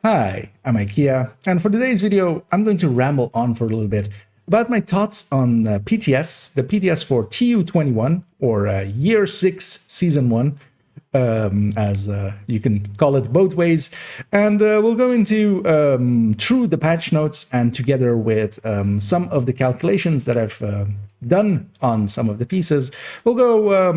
Hi, I'm IKEA, and for today's video, I'm going to ramble on for a little bit about my thoughts on PTS, the PTS for TU21, or Year 6 Season 1, as you can call it both ways. And we'll go into through the patch notes and together with some of the calculations that I've done on some of the pieces. We'll go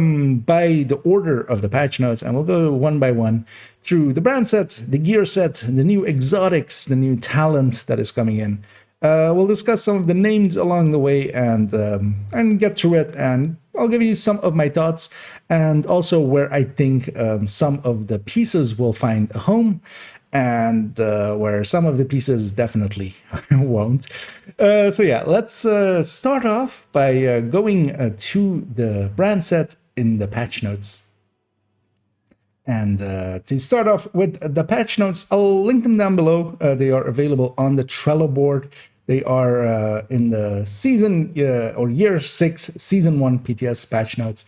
by the order of the patch notes, and we'll go one by one through the brand set, the gear set, the new exotics, the new talent that is coming in. We'll discuss some of the names along the way and get through it, and I'll give you some of my thoughts and also where I think some of the pieces will find a home and where some of the pieces definitely won't. So yeah, let's start off by going to the brand set in the patch notes. And to start off with the patch notes, I'll link them down below. They are available on the Trello board. They are in the season or Year 6 Season 1 PTS patch notes.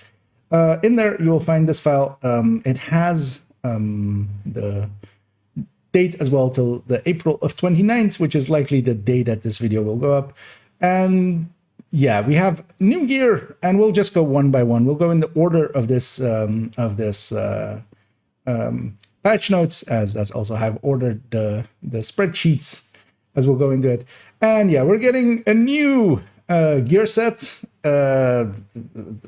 In there, you will find this file. It has the date as well till the April of 29th, which is likely the day that this video will go up. And yeah, we have new gear, and we'll just go one by one. We'll go in the order of this patch notes, as that's also have ordered the spreadsheets as we'll go into it. And yeah, we're getting a new gear set,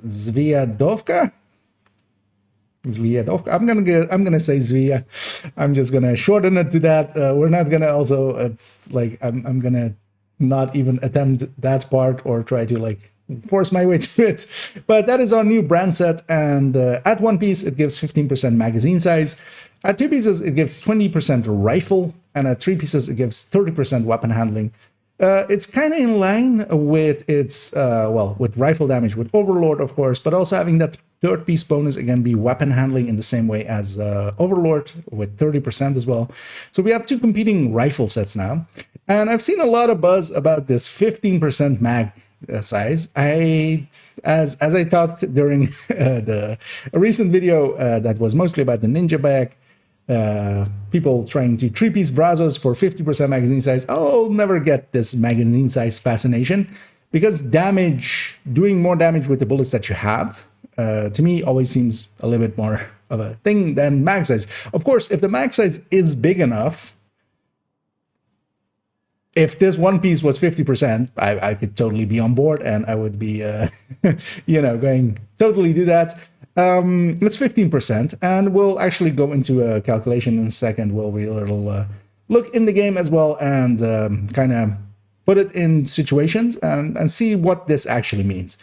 Zwiadowka. I'm gonna say Zwia. I'm just gonna shorten it to that. We're not gonna also. It's like I'm gonna not even attempt that part or try to like force my way through it. But that is our new brand set, and at one piece it gives 15% magazine size. At two pieces it gives 20% rifle, and at three pieces it gives 30% weapon handling. It's kind of in line with its with rifle damage with Overlord, of course, but also having that third piece bonus again be weapon handling in the same way as Overlord with 30% as well. So we have two competing rifle sets now, and I've seen a lot of buzz about this 15% mag size. As I talked during a recent video that was mostly about the NinjaBag, people trying to three-piece Brazos for 50% magazine size. I'll never get this magazine size fascination, because doing more damage with the bullets that you have, to me always seems a little bit more of a thing than mag size. Of course, if the mag size is big enough, if this one piece was 50%, I could totally be on board, and I would be, going totally do that. It's 15%, and we'll actually go into a calculation in a second. We'll look in the game as well and kind of put it in situations and see what this actually means.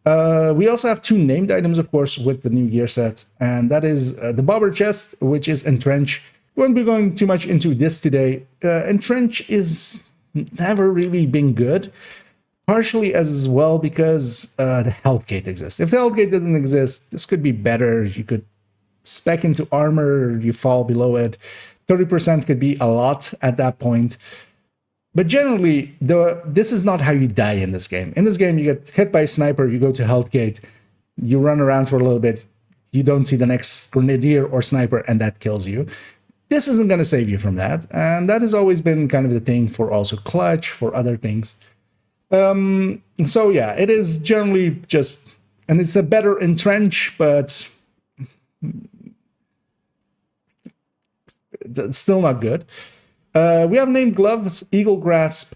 We also have two named items, of course, with the new gear set, and that is the bobber chest, which is Entrench. We won't be going too much into this today. Entrench is never really been good, partially as well because the health gate exists. If the health gate didn't exist, this could be better. You could spec into armor, you fall below it. 30% could be a lot at that point. But generally, this is not how you die in this game. In this game, you get hit by a sniper, you go to health gate, you run around for a little bit, you don't see the next grenadier or sniper, and that kills you. This isn't going to save you from that, and that has always been kind of the thing for also clutch, for other things. So yeah, it is generally just, and it's a better entrench, but it's still not good. We have named gloves, Eagle Grasp.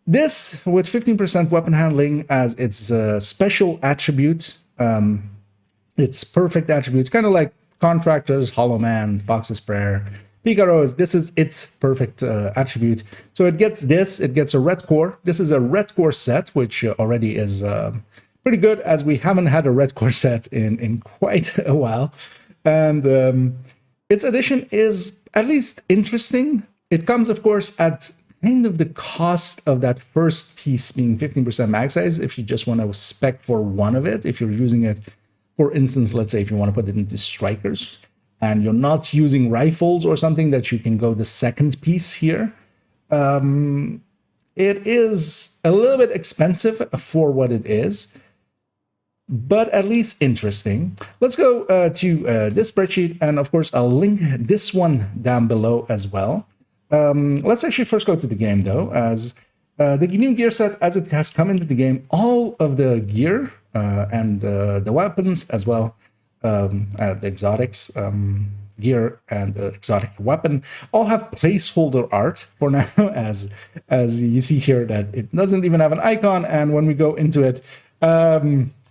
This with 15% weapon handling as its special attribute. Its perfect attribute, kind of like Contractors, Hollow Man, Fox's Prayer, Picaros. This is its perfect attribute. So it gets this, it gets a red core. This is a red core set, which already is pretty good, as we haven't had a red core set in quite a while. And its addition is at least interesting. It comes, of course, at kind of the cost of that first piece being 15% mag size, if you just want to spec for one of it. If you're using it, for instance, let's say if you want to put it into strikers, and you're not using rifles or something, that you can go the second piece here. It is a little bit expensive for what it is, but at least interesting. Let's go to this spreadsheet, and of course I'll link this one down below as well. Let's actually first go to the game, though, as the new gear set, as it has come into the game, all of the gear and the weapons as well, the exotics, gear and the exotic weapon, all have placeholder art for now, as you see here that it doesn't even have an icon, and when we go into it,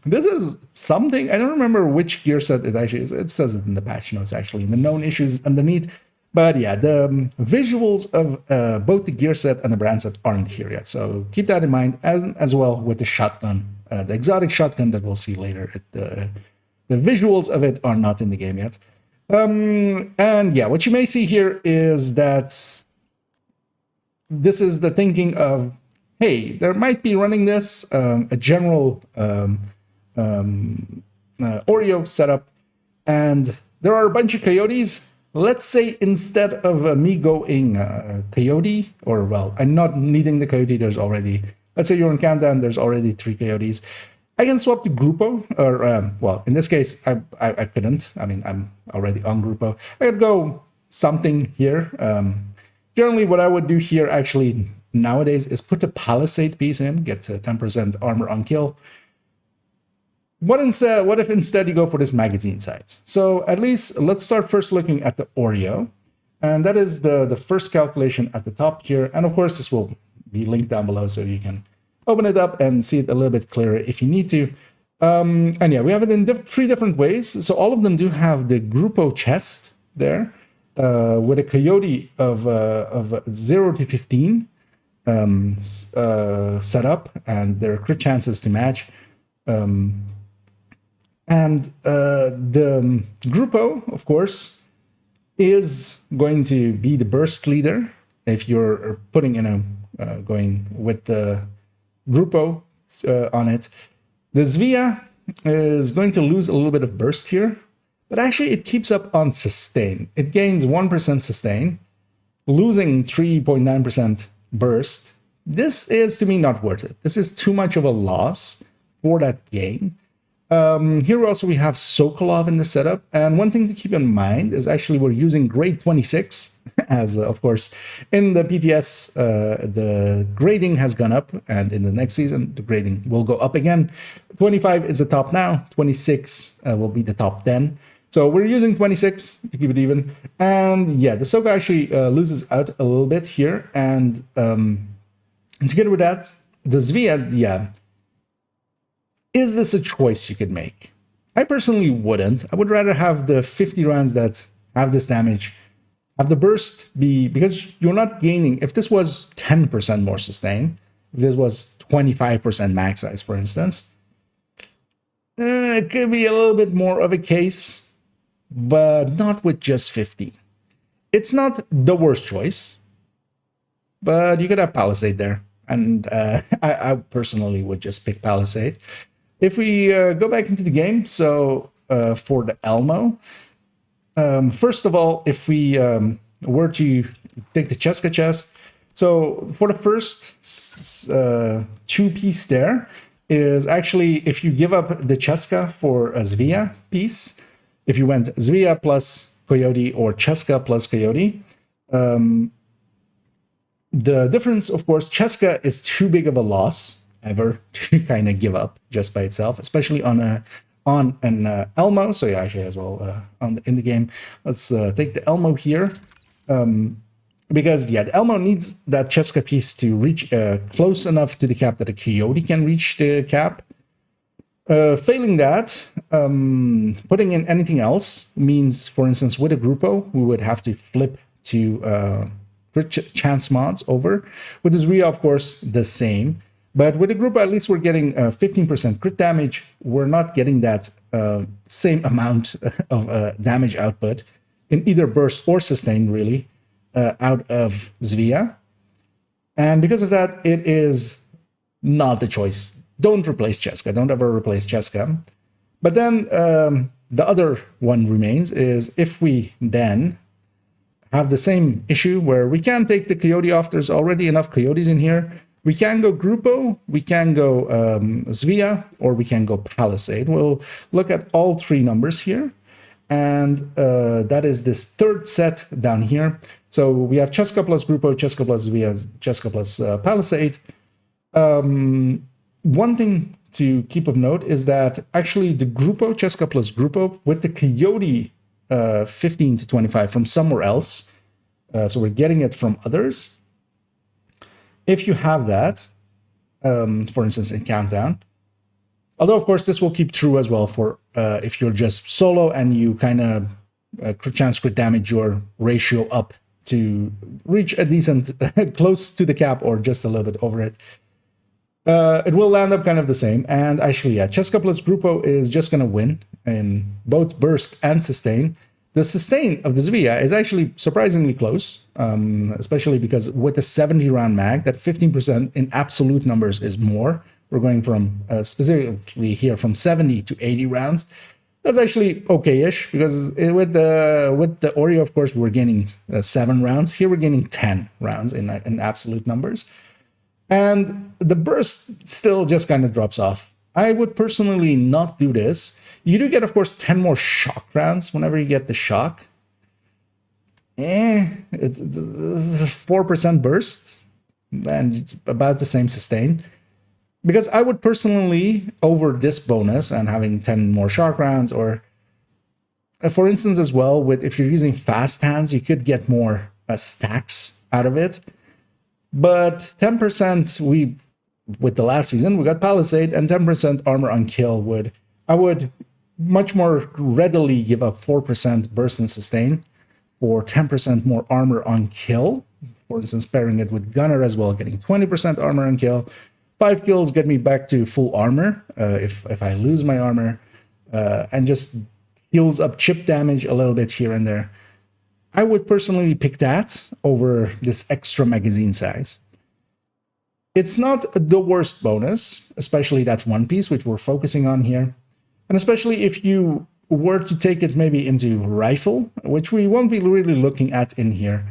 this is something, I don't remember which gear set it actually is. It says it in the patch notes, actually, in the known issues underneath. But yeah, the visuals of both the gear set and the brand set aren't here yet. So keep that in mind, as well with the shotgun, the exotic shotgun that we'll see later. The visuals of it are not in the game yet. And yeah, what you may see here is that this is the thinking of, hey, there might be running this, a general Oreo setup, and there are a bunch of coyotes. Let's say instead of me going coyote, or well, I'm not needing the coyote, there's already, let's say you're on countdown, there's already 3 coyotes. I can swap to Grupo, or well, in this case, I couldn't. I mean, I'm already on Grupo. I could go something here. Generally, what I would do here actually nowadays is put a Palisade piece in, get 10% armor on kill. What if instead you go for this magazine size? So at least let's start first looking at the Oreo. And that is the first calculation at the top here. And of course, this will be linked down below so you can open it up and see it a little bit clearer if you need to. And yeah, we have it in 3 different ways. So all of them do have the Grupo chest there with a coyote of 0 to 15 set up, and their crit chances to match. And the Grupo, of course, is going to be the burst leader if you're putting in a going with the Grupo on it. The Zwia is going to lose a little bit of burst here, but actually it keeps up on sustain. It gains 1% sustain, losing 3.9% burst. This is, to me, not worth it. This is too much of a loss for that gain. Here also we have Sokolov in the setup, and one thing to keep in mind is actually we're using grade 26, as of course in the PTS the grading has gone up, and in the next season the grading will go up again. 25 is the top now, 26 will be the top 10. So we're using 26 to keep it even, and yeah, the Soko actually loses out a little bit here, and together with that, the Zwia, yeah. Is this a choice you could make? I personally wouldn't. I would rather have the 50 rounds that have this damage, have the burst be, because you're not gaining. If this was 10% more sustain, if this was 25% max size, for instance, it could be a little bit more of a case, but not with just 50. It's not the worst choice, but you could have Palisade there. And I personally would just pick Palisade. If we go back into the game, so for the Elmo, first of all, if we were to take the Cheska chest, so for the first 2-piece there is actually if you give up the Cheska for a Zwia piece, if you went Zwia plus Coyote or Cheska plus Coyote, the difference, of course, Cheska is too big of a loss ever to kind of give up just by itself, especially on an Elmo. So yeah, actually as well in the game. Let's take the Elmo here, because yeah, the Elmo needs that Cheska piece to reach close enough to the cap that a Coyote can reach the cap. Failing that, putting in anything else means, for instance, with a Grupo, we would have to flip to crit chance mods over. With the Zwia, of course, the same. But with the Grupo, at least we're getting 15% crit damage. We're not getting that same amount of damage output in either burst or sustain, really, out of Zwia. And because of that, it is not the choice. Don't replace Cheska. Don't ever replace Cheska. But then the other one remains is if we then have the same issue where we can take the Coyote off. There's already enough Coyotes in here. We can go Grupo, we can go Zwia, or we can go Palisade. We'll look at all 3 numbers here. and that is this third set down here. So we have Cheska plus Grupo, Cheska plus Zvia, Cheska plus Palisade. One thing to keep of note is that actually the Grupo, Cheska plus Grupo, with the Coyote 15 to 25 from somewhere else, so we're getting it from others. If you have that, for instance, in Countdown, although of course this will keep true as well for if you're just solo and you kind of chance crit damage your ratio up to reach a decent, close to the cap or just a little bit over it. It will land up kind of the same. And actually, yeah, Cheska plus Grupo is just going to win in both burst and sustain. The sustain of the Zvia is actually surprisingly close, especially because with the 70 round mag, that 15% in absolute numbers is more. We're going from, specifically here, from 70 to 80 rounds. That's actually okay-ish, because with the Oreo, of course, we're gaining 7 rounds. Here we're gaining 10 rounds in absolute numbers. And the burst still just kind of drops off. I would personally not do this. You do get, of course, 10 more shock rounds whenever you get the shock. It's 4% burst and about the same sustain. Because I would personally, over this bonus and having 10 more shock rounds, or for instance as well, with if you're using fast hands, you could get more stacks out of it. But 10%, with the last season, we got Palisade, and 10% armor on kill I would much more readily give up 4% burst and sustain for 10% more armor on kill. For instance, pairing it with Gunner as well, getting 20% armor on kill. 5 kills get me back to full armor if I lose my armor, and just heals up chip damage a little bit here and there. I would personally pick that over this extra magazine size. It's not the worst bonus, especially that's one piece, which we're focusing on here. And especially if you were to take it maybe into rifle, which we won't be really looking at in here.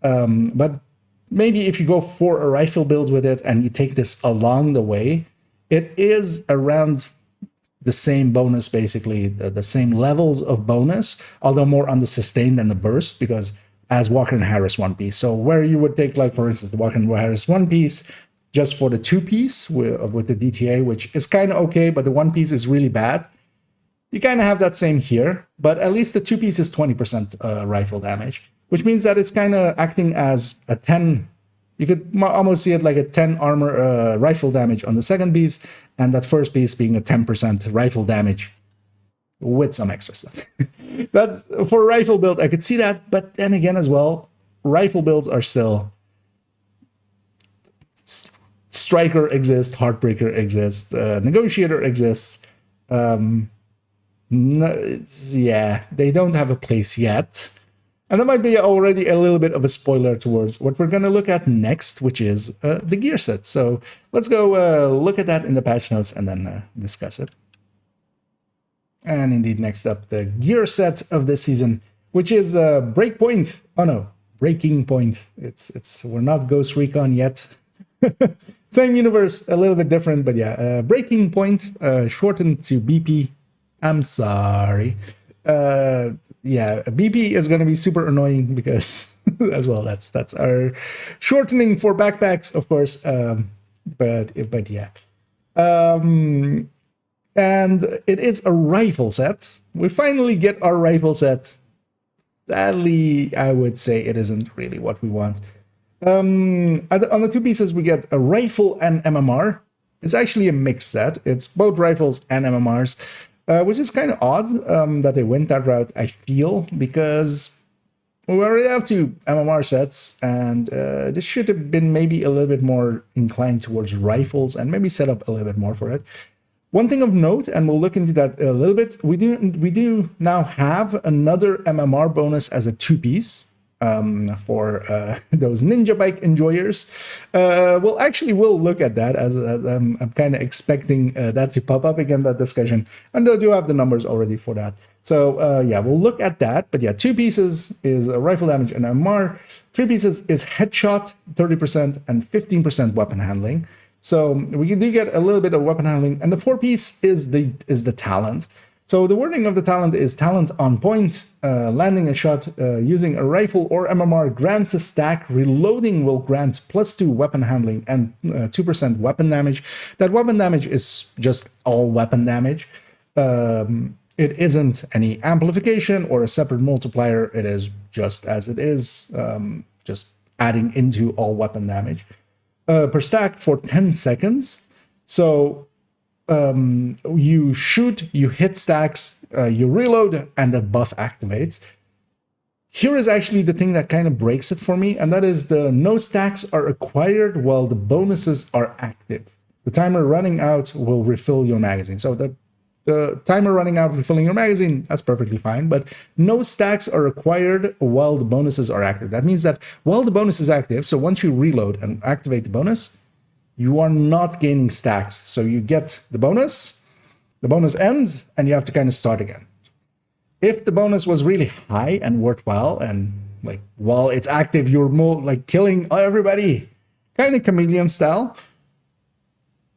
But maybe if you go for a rifle build with it and you take this along the way, it is around the same bonus, basically, the same levels of bonus, although more on the sustain than the burst, because as Walker and Harris one piece. So where you would take, like, for instance, the Walker and Harris one piece just for the 2-piece with the DTA, which is kind of okay, but the 1-piece is really bad. You kind of have that same here, but at least the 2-piece is 20% rifle damage, which means that it's kind of acting as a 10. You could almost see it like a 10 armor rifle damage on the second piece, and that first piece being a 10% rifle damage with some extra stuff. That's for a rifle build, I could see that, but then again as well, rifle builds are still... Striker exists, Heartbreaker exists, Negotiator exists. Yeah, they don't have a place yet. And that might be already a little bit of a spoiler towards what we're going to look at next, which is the gear set. So let's go look at that in the patch notes and then discuss it. And indeed, next up, the gear set of this season, which is Breakpoint. Oh no, Breaking Point. We're not Ghost Recon yet. Same universe, a little bit different, but yeah, Breaking Point, shortened to BP. I'm sorry. Yeah, BP is going to be super annoying because, as well, that's our shortening for backpacks, of course. But yeah. And it is a rifle set. We finally get our rifle set. Sadly, I would say it isn't really what we want. On the 2 pieces, we get a rifle and MMR. It's actually a mixed set. It's both rifles and MMRs, which is kind of odd that they went that route, I feel, because we already have 2 MMR sets, and this should have been maybe a little bit more inclined towards rifles and maybe set up a little bit more for it. One thing of note, and we'll look into that a little bit, we do now have another MMR bonus as a 2-piece. For those NinjaBag enjoyers. We'll look at that as I'm kind of expecting that to pop up again, that discussion, and I do have the numbers already for that. So yeah, we'll look at that. But yeah, 2 pieces is rifle damage and MMR. 3 pieces is headshot, 30% and 15% weapon handling. So we do get a little bit of weapon handling, and the 4-piece is the talent. So the wording of the talent is talent on point. Landing a shot using a rifle or MMR grants a stack. Reloading will grant +2 weapon handling and 2% weapon damage. That weapon damage is just all weapon damage. It isn't any amplification or a separate multiplier. It is just as it is, just adding into all weapon damage. Per stack for 10 seconds. So you shoot, you hit stacks, you reload, and the buff activates. Here is actually the thing that kind of breaks it for me, and that is the no stacks are acquired while the bonuses are active. The timer running out will refill your magazine. So the timer running out, refilling your magazine, that's perfectly fine, but no stacks are acquired while the bonuses are active. That means that while the bonus is active, so once you reload and activate the bonus, you are not gaining stacks. So you get the bonus ends, and you have to kind of start again. If the bonus was really high and worthwhile, and like while it's active, you're more like killing everybody, kind of chameleon style.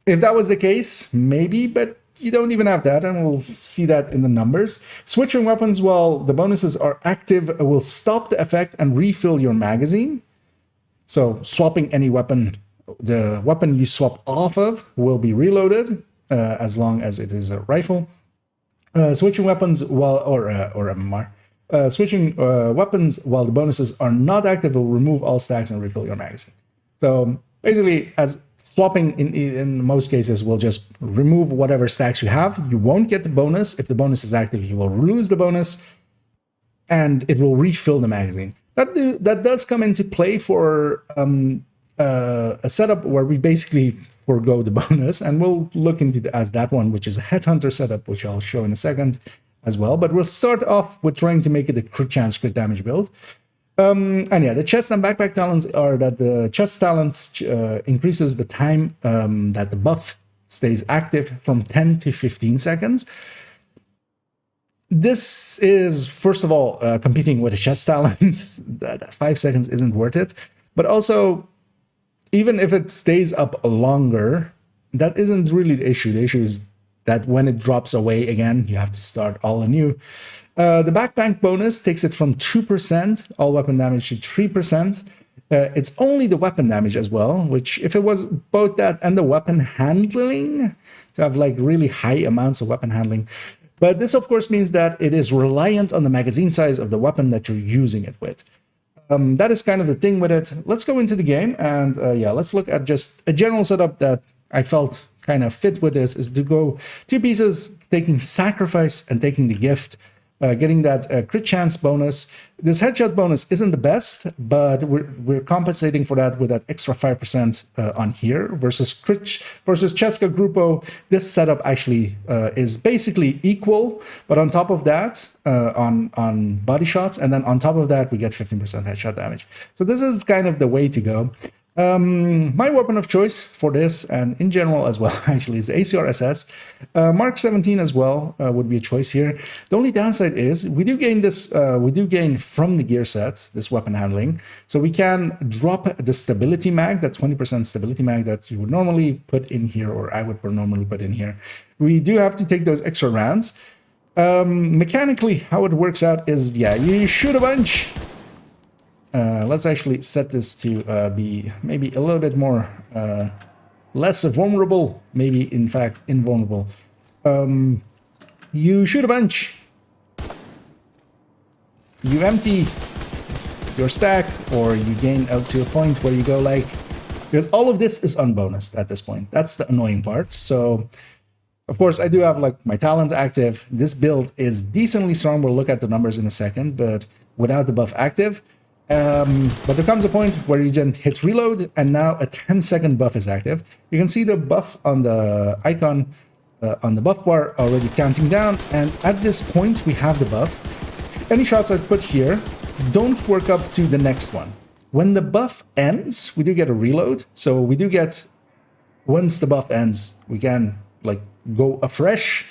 If that was the case, maybe, but you don't even have that, and we'll see that in the numbers. Switching weapons while the bonuses are active will stop the effect and refill your magazine. So swapping any weapon, the weapon you swap off of will be reloaded as long as it is a rifle. Switching weapons while or MMR. Switching weapons while the bonuses are not active will remove all stacks and refill your magazine. So basically, as swapping in most cases will just remove whatever stacks you have. You won't get the bonus. If the bonus is active, you will lose the bonus, and it will refill the magazine. That does come into play for a setup where we basically forgo the bonus, and we'll look into as that one, which is a headhunter setup, which I'll show in a second as well. But we'll start off with trying to make it a crit chance, crit damage build. And yeah, the chest and backpack talents are that the chest talent increases the time that the buff stays active from 10 to 15 seconds. This is, first of all, competing with a chest talent. That 5 seconds isn't worth it. But also, even if it stays up longer, that isn't really the issue. The issue is that when it drops away again, you have to start all anew. The backpack bonus takes it from 2% all weapon damage to 3%. It's only the weapon damage as well, which if it was both that and the weapon handling, to have like really high amounts of weapon handling. But this of course means that it is reliant on the magazine size of the weapon that you're using it with. That is kind of the thing with it. Let's go into the game, and yeah, let's look at just a general setup that I felt kind of fit with this, is to go 2 pieces, taking sacrifice and taking the gift. Getting that crit chance bonus. This headshot bonus isn't the best, but we're compensating for that with that extra 5% on here versus Cheska Grupo. This setup actually is basically equal, but on top of that, on body shots, and then on top of that, we get 15% headshot damage. So this is kind of the way to go. My weapon of choice for this, and in general as well, actually, is the ACR SS. Mark 17 as well would be a choice here. The only downside is we do gain this. We do gain from the gear set this weapon handling, so we can drop the stability mag, that 20% stability mag that you would normally put in here, or I would normally put in here. We do have to take those extra rounds. Mechanically, how it works out is, yeah, you shoot a bunch. Let's actually set this to be maybe a little bit more less vulnerable, maybe in fact invulnerable. You shoot a bunch, you empty your stack, or you gain out to a point where you go like, because all of this is unbonused at this point. That's the annoying part. So of course I do have like my talent active. This build is decently strong. We'll look at the numbers in a second, but without the buff active. But there comes a point where you just hit reload, and now a 10-second buff is active. You can see the buff on the icon on the buff bar already counting down, and at this point we have the buff. Any shots I put here don't work up to the next one. When the buff ends, we do get a reload, so we do get, once the buff ends, we can like go afresh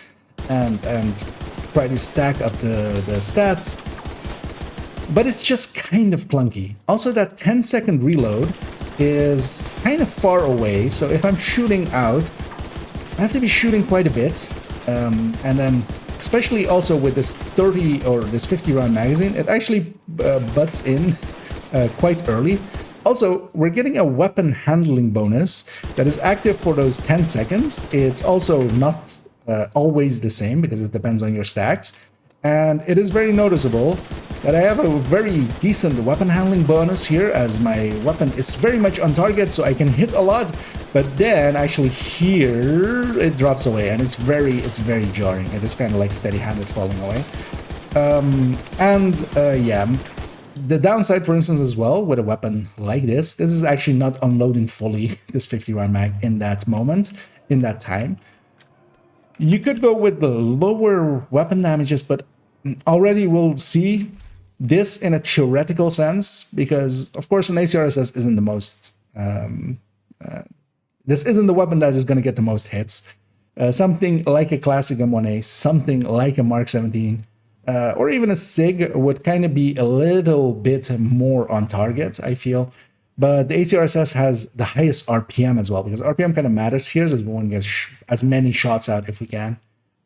and try to stack up the stats. But it's just kind of clunky. Also, that 10-second reload is kind of far away, so if I'm shooting out, I have to be shooting quite a bit, and then especially also with this 30 or this 50 round magazine, it actually butts in quite early. Also, we're getting a weapon handling bonus that is active for those 10 seconds. It's also not always the same because it depends on your stacks. And it is very noticeable that I have a very decent weapon handling bonus here, as my weapon is very much on target, so I can hit a lot. But then actually here it drops away, and it's very jarring. It is kind of like steady-handed falling away. Yeah. The downside, for instance, as well, with a weapon like this is actually not unloading fully this 50 round mag in that moment, in that time. You could go with the lower weapon damages, but already we'll see this in a theoretical sense, because of course an ACRSS isn't the most, this isn't the weapon that is going to get the most hits. Something like a classic M1A, something like a Mark 17, or even a SIG would kind of be a little bit more on target, I feel. But the ACRSS has the highest RPM as well, because RPM kind of matters here, as we want to get as many shots out if we can,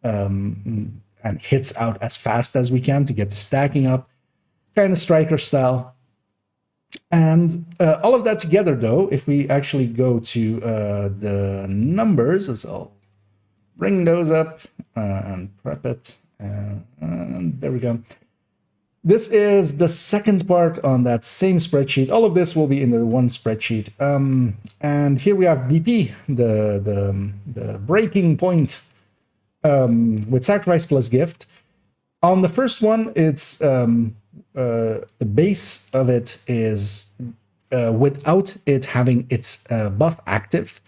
and hits out as fast as we can to get the stacking up, kind of striker style. And all of that together, though, if we actually go to the numbers, as I'll bring those up and prep it. And there we go. This is the second part on that same spreadsheet. All of this will be in the one spreadsheet. And here we have BP, the breaking point with sacrifice plus gift. On the first one, it's the base of it is without it having its buff active.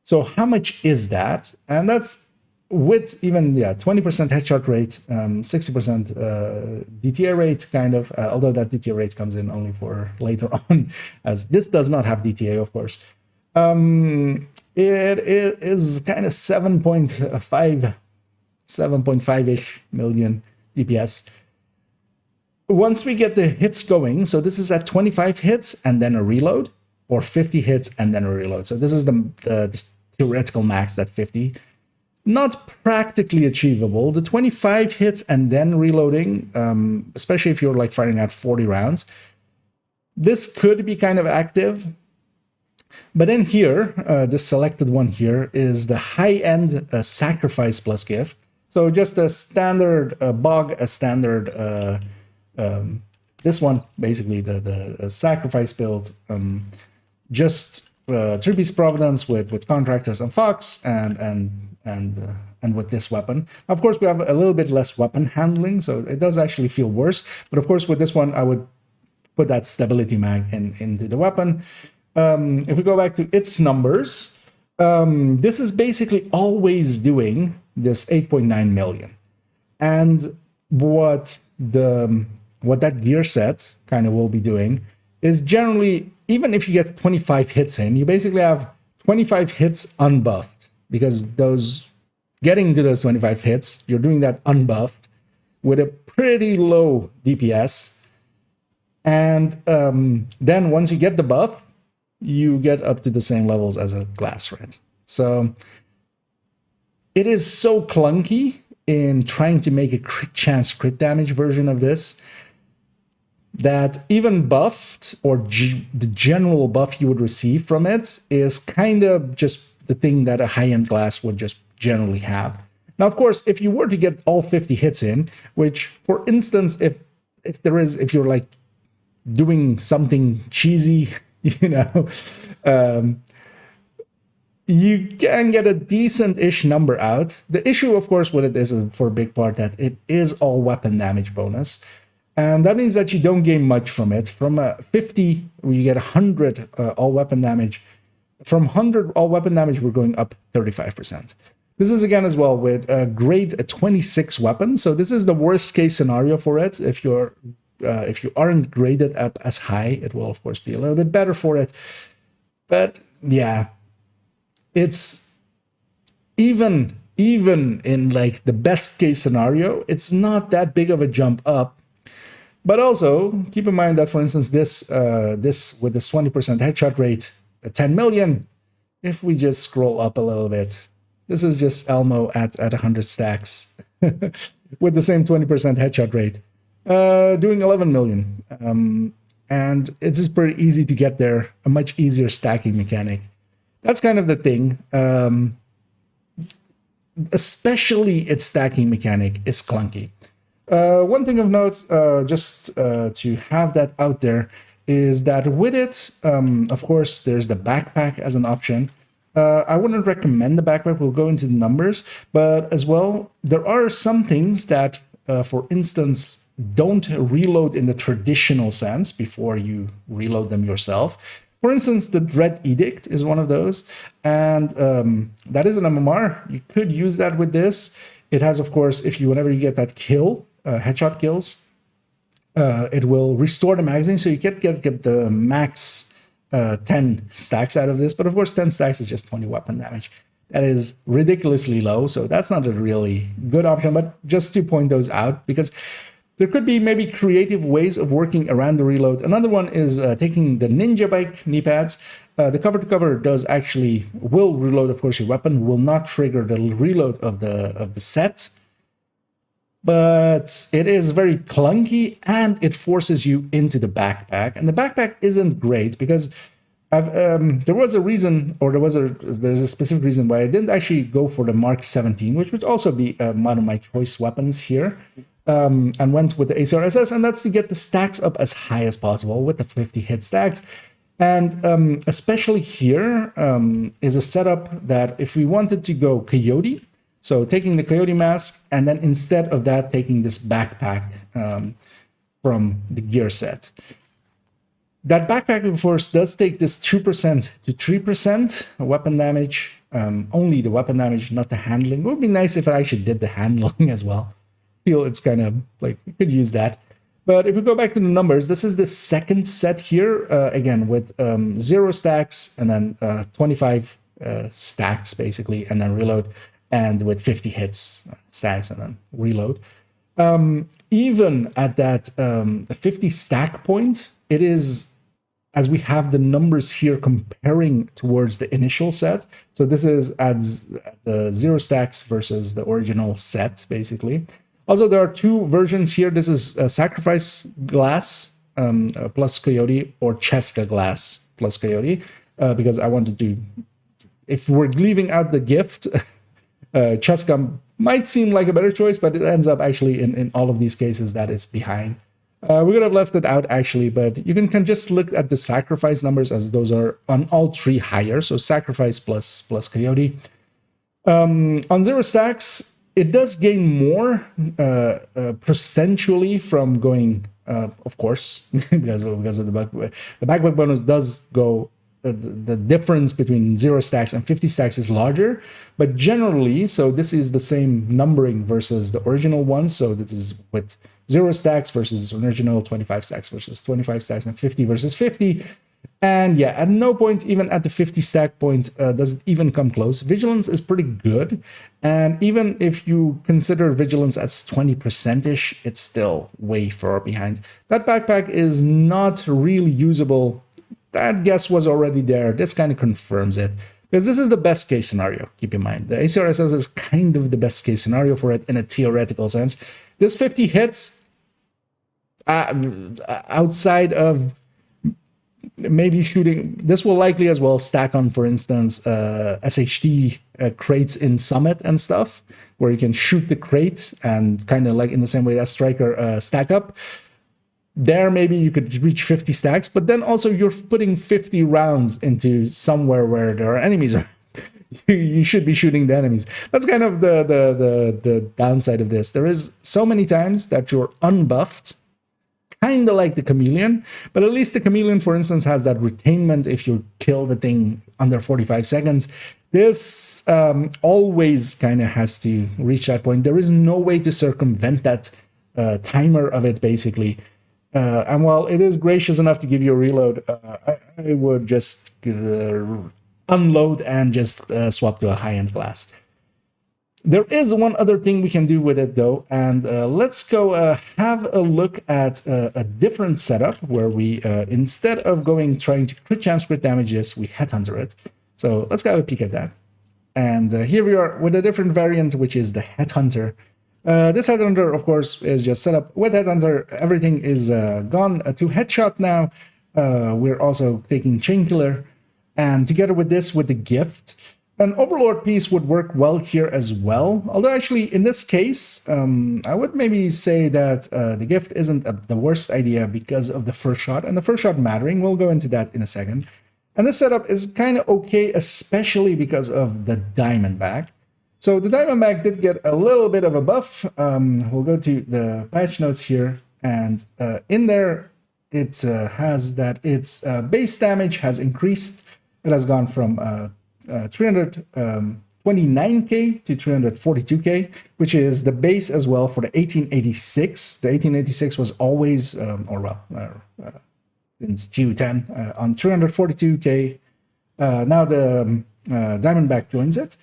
So how much is that? And that's with even 20% headshot rate, 60% DTA rate, kind of, although that DTA rate comes in only for later on, as this does not have DTA, of course. It is kind of 7.5-ish million DPS. Once we get the hits going, so this is at 25 hits and then a reload, or 50 hits and then a reload. So this is the theoretical max at 50. Not practically achievable. The 25 hits and then reloading, especially if you're like firing out 40 rounds, this could be kind of active. But then here, this selected one here is the high-end sacrifice plus gift. So just a standard bog, a standard, this one, basically the sacrifice build, just 3-piece Providence with Contractors and Fox and with this weapon. Of course, we have a little bit less weapon handling, so it does actually feel worse. But of course, with this one, I would put that stability mag into the weapon. If we go back to its numbers, this is basically always doing this 8.9 million. And what that gear set kind of will be doing is generally, even if you get 25 hits in, you basically have 25 hits unbuffed, because those getting to those 25 hits, you're doing that unbuffed with a pretty low DPS. And then once you get the buff, you get up to the same levels as a glass red. So it is so clunky in trying to make a crit chance crit damage version of this that even buffed, or the general buff you would receive from it, is kind of just the thing that a high-end glass would just generally have. Now, of course, if you were to get all 50 hits in, which, for instance, if you're like doing something cheesy, you know, you can get a decent-ish number out. The issue, of course, with it is, for a big part, that it is all weapon damage bonus. And that means that you don't gain much from it. From 50, you get 100 all weapon damage. From 100 all weapon damage, we're going up 35%. This is, again, as well with a grade 26 weapon. So this is the worst case scenario for it. If you aren't graded up as high, it will, of course, be a little bit better for it. But yeah, it's even in like the best case scenario, it's not that big of a jump up. But also keep in mind that, for instance, this with this 20% headshot rate, 10 million, if we just scroll up a little bit, this is just Elmo at 100 stacks with the same 20% headshot rate, doing 11 million. And it's just pretty easy to get there, a much easier stacking mechanic. That's kind of the thing. Especially its stacking mechanic is clunky. One thing of note, just to have that out there, is that with it, of course, there's the backpack as an option. I wouldn't recommend the backpack. We'll go into the numbers, but as well, there are some things that, for instance, don't reload in the traditional sense before you reload them yourself. For instance, the Dread Edict is one of those, and that is an MMR. You could use that with this. It has, of course, whenever you get that kill, headshot kills, it will restore the magazine, so you get the max 10 stacks out of this. But of course, 10 stacks is just 20 weapon damage. That is ridiculously low, so that's not a really good option. But just to point those out, because there could be maybe creative ways of working around the reload. Another one is taking the NinjaBag Kneepads. The cover-to-cover will reload, of course, your weapon, will not trigger the reload of the set. But it is very clunky, and it forces you into the backpack. And the backpack isn't great, because there's a specific reason why I didn't actually go for the Mark 17, which would also be one of my choice weapons here. And went with the ACRSS, and that's to get the stacks up as high as possible with the 50 hit stacks. And especially here is a setup that if we wanted to go Coyote, so taking the Coyote mask, and then instead of that, taking this backpack from the gear set. That backpack, of course, does take this 2% to 3% weapon damage, only the weapon damage, not the handling. It would be nice if I actually did the handling as well. Feel it's kind of like we could use that. But if we go back to the numbers, this is the second set here, again, with 0 stacks and then 25 stacks, basically, and then reload, and with 50 hits, stacks, and then reload. Even at that 50 stack point, it is, as we have the numbers here comparing towards the initial set. So this is at the 0 stacks versus the original set, basically. Also, there are two versions here. This is Sacrifice Glass plus Coyote, or Cheska Glass plus Coyote, because I wanted to, if we're leaving out the gift, Cheska might seem like a better choice, but it ends up actually in all of these cases that is behind. We could have left it out actually, but you can just look at the sacrifice numbers, as those are on all three higher. So Sacrifice plus Coyote. On 0 stacks, it does gain more percentually from going, of course, because of the backpack bonus does go, the difference between 0 stacks and 50 stacks is larger, but generally, so this is the same numbering versus the original one. So this is with 0 stacks versus original, 25 stacks versus 25 stacks, and 50 versus 50. And yeah, at no point, even at the 50 stack point, does it even come close. Vigilance is pretty good. And even if you consider Vigilance as 20%-ish, it's still way far behind. That backpack is not really usable. That guess was already there. This kind of confirms it, because this is the best case scenario. Keep in mind, the ACRSS is kind of the best case scenario for it in a theoretical sense. This 50 hits, outside of maybe shooting, this will likely as well stack on, for instance, SHD crates in Summit and stuff, where you can shoot the crate and kind of like in the same way that Striker stack up. There, maybe you could reach 50 stacks, but then also you're putting 50 rounds into somewhere where there are enemies. You should be shooting the enemies. That's kind of the downside of this. There is so many times that you're unbuffed, kind of like the Chameleon, but at least the Chameleon, for instance, has that retainment if you kill the thing under 45 seconds. This always kind of has to reach that point. There is no way to circumvent that timer of it, basically. And while it is gracious enough to give you a reload, I would just unload and just swap to a high-end glass. There is one other thing we can do with it, though, and let's go have a look at a different setup where we, instead of trying to crit chance crit damage this, we headhunter it. So let's go have a peek at that. And here we are with a different variant, which is the headhunter. This headhunter, of course, is just set up with headhunter. Everything is gone to headshot now. We're also taking chain killer, and together with this, with the gift, an Overlord piece would work well here as well. Although actually, in this case, I would maybe say that the gift isn't the worst idea because of the first shot, and the first shot mattering. We'll go into that in a second. And this setup is kind of okay, especially because of the Diamondback. So the Diamondback did get a little bit of a buff. We'll go to the patch notes here, and in there it has that its base damage has increased. It has gone from 329k to 342k, which is the base as well for the 1886. The 1886 was always, since TU10 on 342k. Now the Diamondback joins it.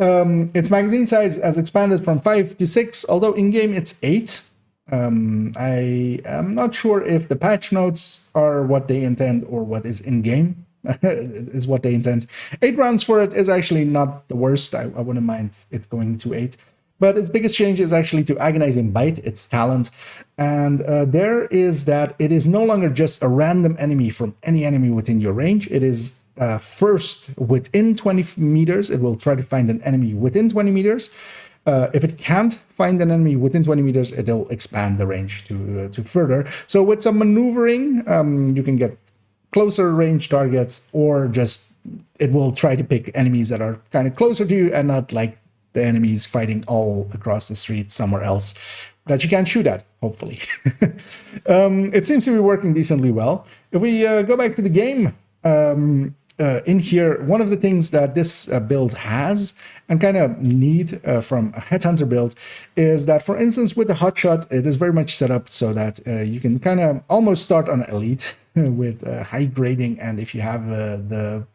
Its magazine size has expanded from 5 to 6, although in-game it's 8. I am not sure if the patch notes are what they intend or what is in-game is what they intend. 8 rounds for it is actually not the worst. I wouldn't mind it going to 8. But its biggest change is actually to Agonizing Bite, its talent. And there is that it is no longer just a random enemy from any enemy within your range. It is first within 20 meters. It will try to find an enemy within 20 meters. If it can't find an enemy within 20 meters, it'll expand the range to further. So with some maneuvering, you can get closer range targets, or just it will try to pick enemies that are kind of closer to you and not like the enemies fighting all across the street somewhere else that you can't shoot at, hopefully. It seems to be working decently well. If we go back to the game, in here, one of the things that this build has and kind of need from a Headhunter build is that, for instance, with the Hotshot, it is very much set up so that you can kind of almost start on Elite with high grading, and if you have the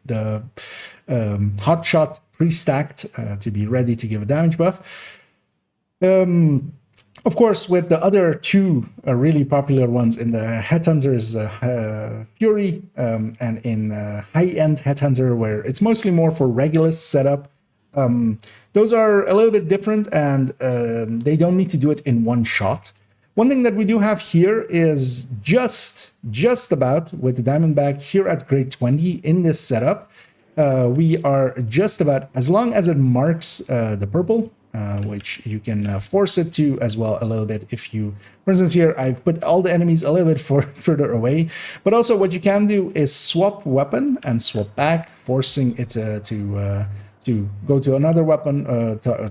Hotshot pre-stacked to be ready to give a damage buff. Of course, with the other two really popular ones in the Headhunters, Fury, and in high-end Headhunter, where it's mostly more for Regulus setup, those are a little bit different, and they don't need to do it in one shot. One thing that we do have here is just about, with the Diamondback here at grade 20 in this setup, we are just about, as long as it marks the purple, which you can force it to as well a little bit if you, for instance, here I've put all the enemies a little bit further away, but also what you can do is swap weapon and swap back, forcing it to go to another weapon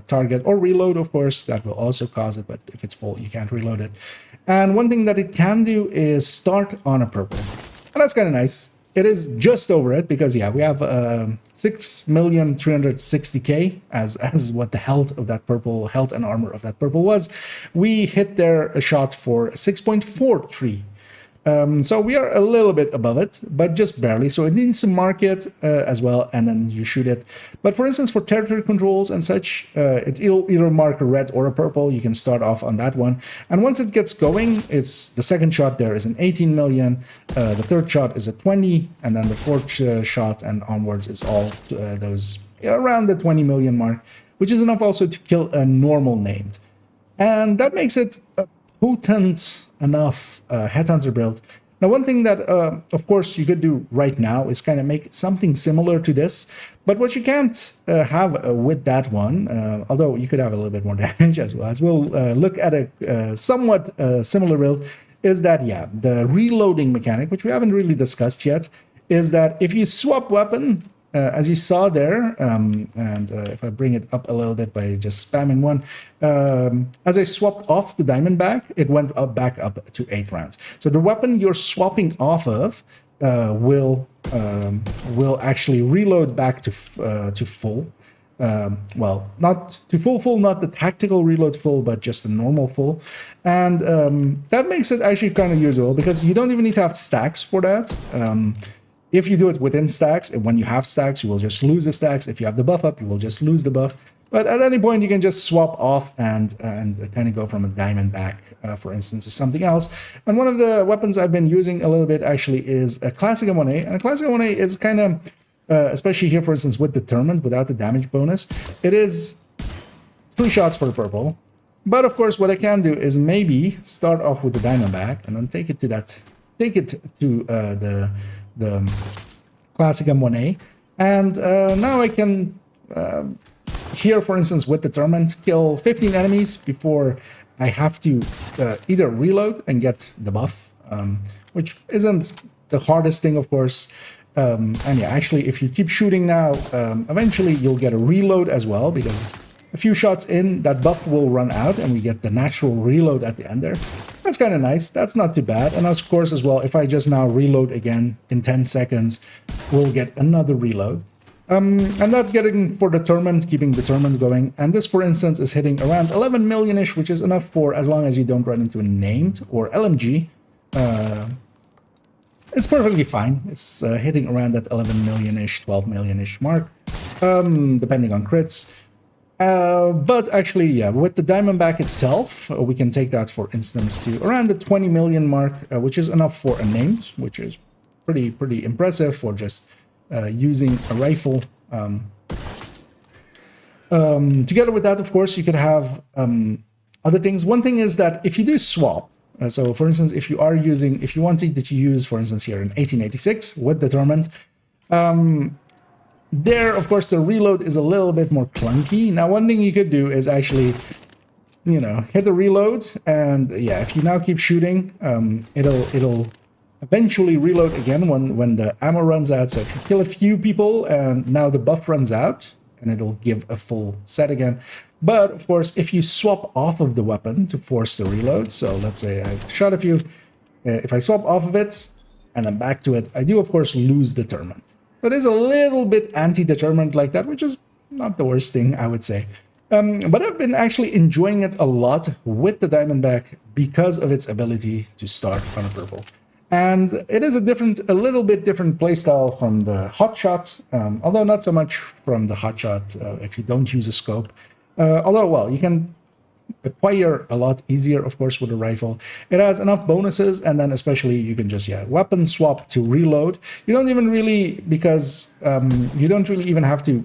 target, or reload, of course. That will also cause it, but if it's full, you can't reload it. And one thing that it can do is start on a purple, and that's kind of nice. It is just over it because, yeah, we have 6,360,000 as what the health of that purple, health and armor of that purple was. We hit there a shot for 6.43. So we are a little bit above it, but just barely. So it needs to mark it as well, and then you shoot it. But for instance, for territory controls and such, it'll either mark a red or a purple. You can start off on that one. And once it gets going, it's the second shot there is an 18 million, the third shot is a 20, and then the fourth shot and onwards is all those around the 20 million mark, which is enough also to kill a normal named. And that makes it potent enough Headhunter build. Now, one thing that, of course, you could do right now is kind of make something similar to this, but what you can't have with that one, although you could have a little bit more damage as well, as we'll look at a somewhat similar build, is that, yeah, the reloading mechanic, which we haven't really discussed yet, is that if you swap weapon, as you saw there, and if I bring it up a little bit by just spamming one, as I swapped off the Diamondback, it went back up to 8 rounds. So the weapon you're swapping off of will actually reload back to full. Well, not to full, not the tactical reload full, but just the normal full. And that makes it actually kind of usable because you don't even need to have stacks for that. If you do it within stacks, and when you have stacks, you will just lose the stacks. If you have the buff up, you will just lose the buff. But at any point, you can just swap off and kind of go from a Diamondback, for instance, to something else. And one of the weapons I've been using a little bit actually is a Classic M1A. And a Classic M1A is kind of, especially here, for instance, with Determined, without the damage bonus, it is 3 shots for the purple. But of course, what I can do is maybe start off with the Diamondback and then take it to the classic M1A. And now I can, here for instance, with Determined, kill 15 enemies before I have to either reload and get the buff, which isn't the hardest thing, of course. And yeah, actually, if you keep shooting now, eventually you'll get a reload as well, because a few shots in, that buff will run out and we get the natural reload at the end there. That's kind of nice. That's not too bad. And of course, as well, if I just now reload again in 10 seconds, we'll get another reload. I'm not getting for Determined, keeping Determined going. And this, for instance, is hitting around 11 million-ish, which is enough for as long as you don't run into a named or LMG. It's perfectly fine. It's hitting around that 11 million-ish, 12 million-ish mark, depending on crits. But actually, yeah, with the Diamondback itself, we can take that, for instance, to around the 20 million mark, which is enough for a named, which is pretty impressive for just using a rifle. Together with that, of course, you could have other things. One thing is that if you do swap, so for instance, if you wanted to use, for instance, here in 1886 with Determined, there, of course, the reload is a little bit more clunky. Now, one thing you could do is actually, you know, hit the reload, and yeah, if you now keep shooting, it'll eventually reload again when the ammo runs out. So if you kill a few people and now the buff runs out, and it'll give a full set again. But of course, if you swap off of the weapon to force the reload, so let's say I shot a few, if I swap off of it and then back to it, I do of course lose Determined. So it is a little bit anti-determined like that, which is not the worst thing, I would say. But I've been actually enjoying it a lot with the Diamondback because of its ability to start on a purple. And it is a little bit different playstyle from the Hotshot, although not so much from the Hotshot if you don't use a scope. Although, well, you can acquire a lot easier, of course, with a rifle. It has enough bonuses, and then especially you can just, yeah, weapon swap to reload. You don't even really, because you don't really even have to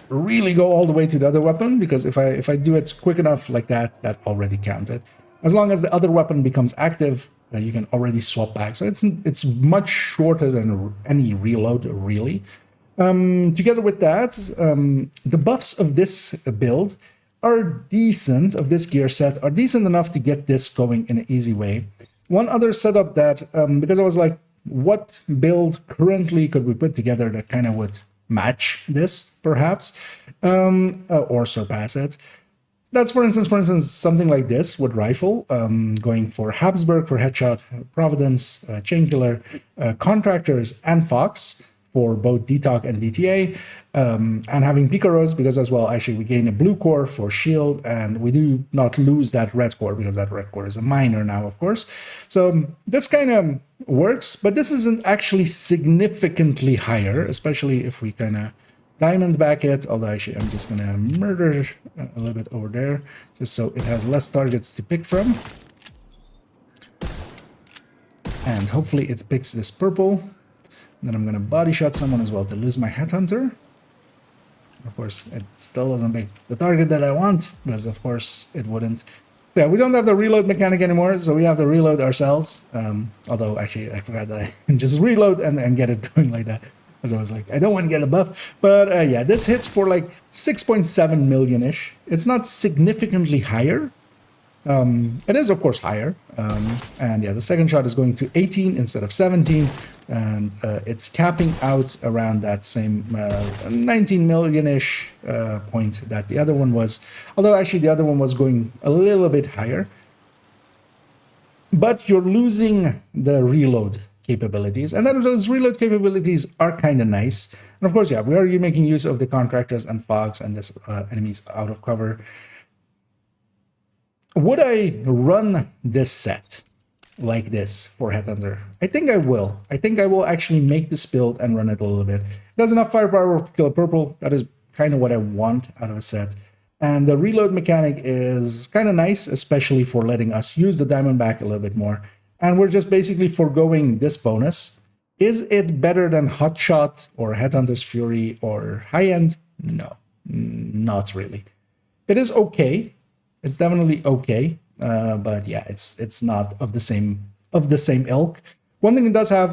really go all the way to the other weapon, because if I do it quick enough like that, that already counted. As long as the other weapon becomes active, you can already swap back. So it's much shorter than any reload, really. Together with that, the buffs of this build are decent, of this gear set, are decent enough to get this going in an easy way. One other setup that, because I was like, what build currently could we put together that kind of would match this, perhaps, or surpass it? That's, for instance, something like this with rifle, going for Habsburg for headshot, Providence, Chainkiller, Contractors, and Fox for both DTOC and DTA, and having Picaros, because as well, actually, we gain a blue core for shield, and we do not lose that red core, because that red core is a minor now, of course. So this kind of works, but this isn't actually significantly higher, especially if we kind of Diamondback it, although actually I'm just going to murder a little bit over there, just so it has less targets to pick from. And hopefully it picks this purple. And then I'm going to body shot someone as well to lose my Headhunter. Of course, it still doesn't pick the target that I want, because of course it wouldn't. So yeah, we don't have the reload mechanic anymore, so we have to reload ourselves. Although actually I forgot that I can just reload and get it going like that. As I was like, I don't want to get a buff. But yeah, this hits for like 6.7 million-ish. It's not significantly higher. It is, of course, higher. And yeah, the second shot is going to 18 instead of 17. And it's capping out around that same 19 million-ish point that the other one was. Although actually the other one was going a little bit higher. But you're losing the reload capabilities, and then those reload capabilities are kind of nice. And of course, yeah, we are making use of the Contractors and Fox and this enemies out of cover. Would I run this set like this for Headhunter? I think I will. I think I will actually make this build and run it a little bit. It has enough firepower to kill a purple. That is kind of what I want out of a set. And the reload mechanic is kind of nice, especially for letting us use the Diamondback a little bit more. And we're just basically foregoing this bonus. Is it better than Hotshot or Headhunter's Fury or High End? No, not really. It is okay. It's definitely okay, but yeah, it's not of the same ilk. One thing it does have,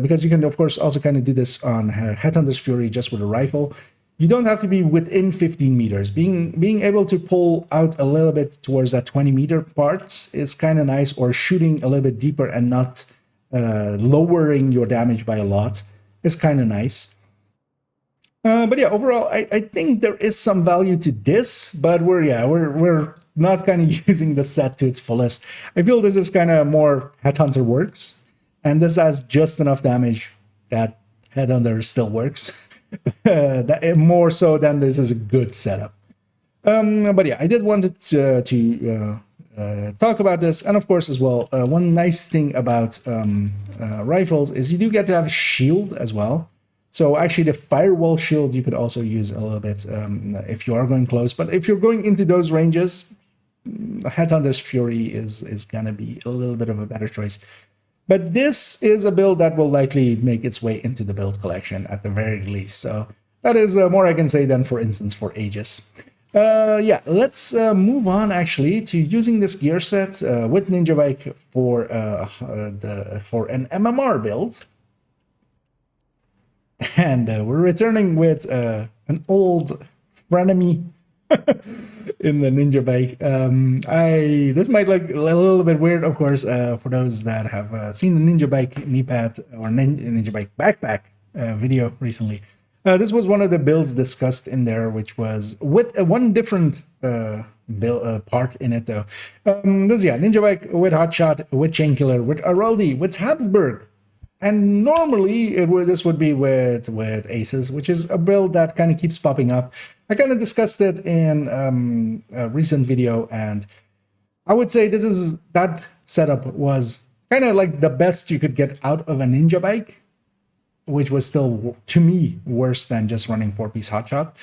because you can of course also kind of do this on Headhunter's Fury just with a rifle, you don't have to be within 15 meters. Being able to pull out a little bit towards that 20-meter part is kind of nice, or shooting a little bit deeper and not lowering your damage by a lot is kind of nice. But yeah, overall, I think there is some value to this, but we're not kind of using the set to its fullest. I feel this is kind of more Headhunter works, and this has just enough damage that Headhunter still works. That, more so than this is a good setup. But yeah, I did want to talk about this, and of course as well, one nice thing about rifles is you do get to have a shield as well. So actually the firewall shield you could also use a little bit if you are going close, but if you're going into those ranges, Headhunter's Fury is gonna be a little bit of a better choice. But this is a build that will likely make its way into the build collection at the very least. So that is more I can say than, for instance, for Aegis. Yeah, let's move on actually to using this gear set with NinjaBag for an MMR build. And we're returning with an old frenemy in the NinjaBag. This might look a little bit weird, of course, for those that have seen the NinjaBag Kneepad or NinjaBag backpack video recently. This was one of the builds discussed in there, which was with one different build part in it though. This, yeah, NinjaBag with Hotshot, with Chainkiller, with Araldi, with Habsburg. And normally this would be with Aces, which is a build that kind of keeps popping up. I kind of discussed it in a recent video, and I would say that setup was kind of like the best you could get out of a NinjaBag, which was still, to me, worse than just running 4-piece Hotshot.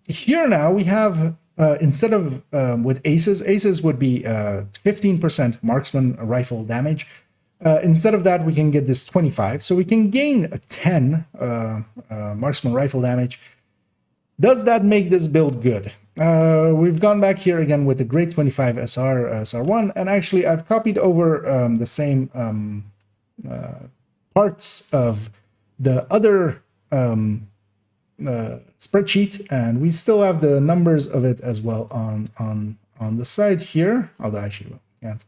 Here now we have, instead of with Aces would be 15% marksman rifle damage. Instead of that, we can get this 25. So we can gain a 10 marksman rifle damage. Does that make this build good? We've gone back here again with the Grade 25 SR1, and actually I've copied over the same parts of the other spreadsheet, and we still have the numbers of it as well on the side here. Although actually we can't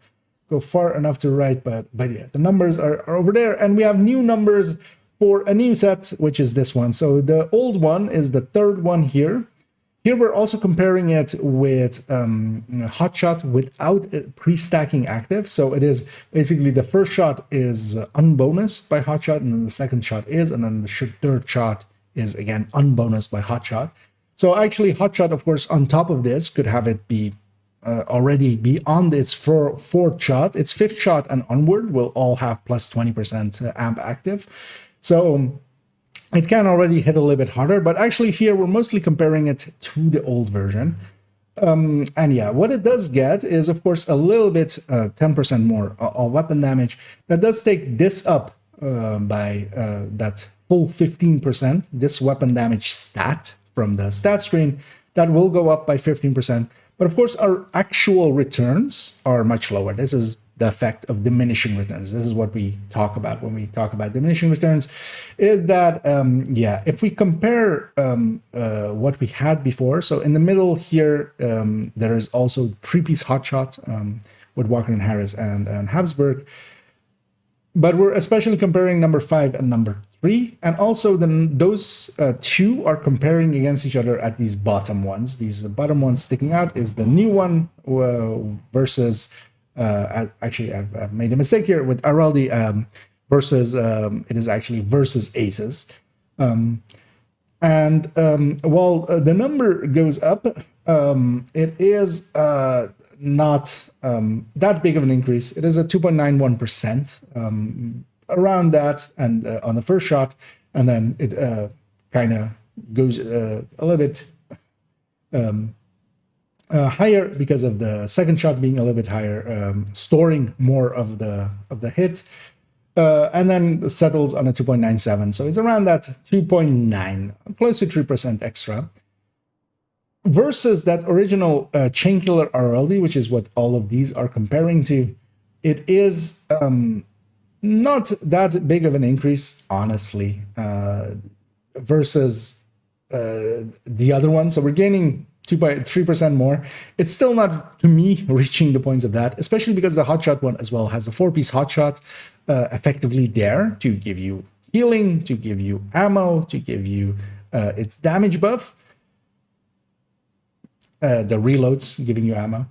go far enough to the right, but yeah, the numbers are over there, and we have new numbers for a new set, which is this one. So the old one is the third one here. Here we're also comparing it with Hotshot without pre-stacking active. So it is basically the first shot is unbonused by Hotshot, and then the second shot is, and then the third shot is again unbonused by Hotshot. So actually Hotshot, of course, on top of this could have it be already beyond its fourth shot. Its fifth shot and onward will all have plus 20% amp active. So it can already hit a little bit harder, but actually here we're mostly comparing it to the old version. And yeah, what it does get is, of course, a little bit 10% more all weapon damage. That does take this up by that full 15%, this weapon damage stat from the stat screen, that will go up by 15%. But of course, our actual returns are much lower. This is the effect of diminishing returns. This is what we talk about when we talk about diminishing returns, is that, yeah, if we compare what we had before, so in the middle here, there is also 3-piece Hotshot with Walker and Harris and Habsburg. But we're especially comparing number 5 and number 3, and also then those two are comparing against each other at these bottom ones. These bottom ones sticking out is the new one versus, actually I've made a mistake here with Araldi versus, it is actually versus Aces. While the number goes up, it is not that big of an increase. It is a 2.91%, around that, and on the first shot, and then it kind of goes a little bit higher because of the second shot being a little bit higher, storing more of the hits, and then settles on a 2.97. So it's around that 2.9, close to 3% extra. versus that original chain killer RLD, which is what all of these are comparing to, it is not that big of an increase, honestly, versus the other one. So we're gaining 3% more. It's still not, to me, reaching the points of that, especially because the hotshot one as well has a 4-piece hotshot effectively there to give you healing, to give you ammo, to give you its damage buff. The reloads giving you ammo,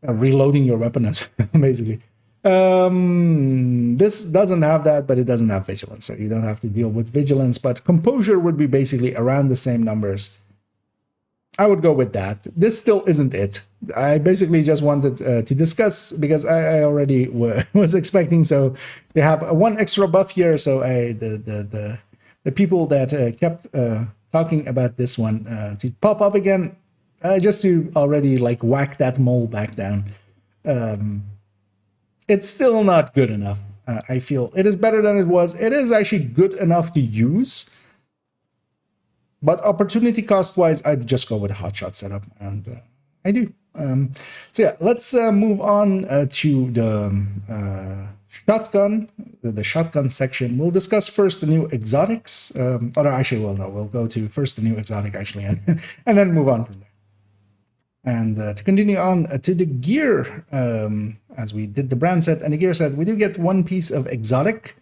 reloading your weapon, basically. This doesn't have that, but it doesn't have vigilance, so you don't have to deal with vigilance. But composure would be basically around the same numbers. I would go with that. This still isn't it. I basically just wanted to discuss because I already was expecting. So they have one extra buff here. So the people that kept talking about this one to pop up again, just to already like whack that mole back down. It's still not good enough. I feel it is better than it was. It is actually good enough to use. But opportunity cost wise, I'd just go with a hotshot setup, and I do. So yeah, let's move on to the shotgun, the shotgun section. We'll discuss first the new exotics. Or actually, well, no, we'll go to first the new exotic actually, and then move on from there. And to continue on to the gear, as we did the brand set and the gear set, we do get one piece of exotic.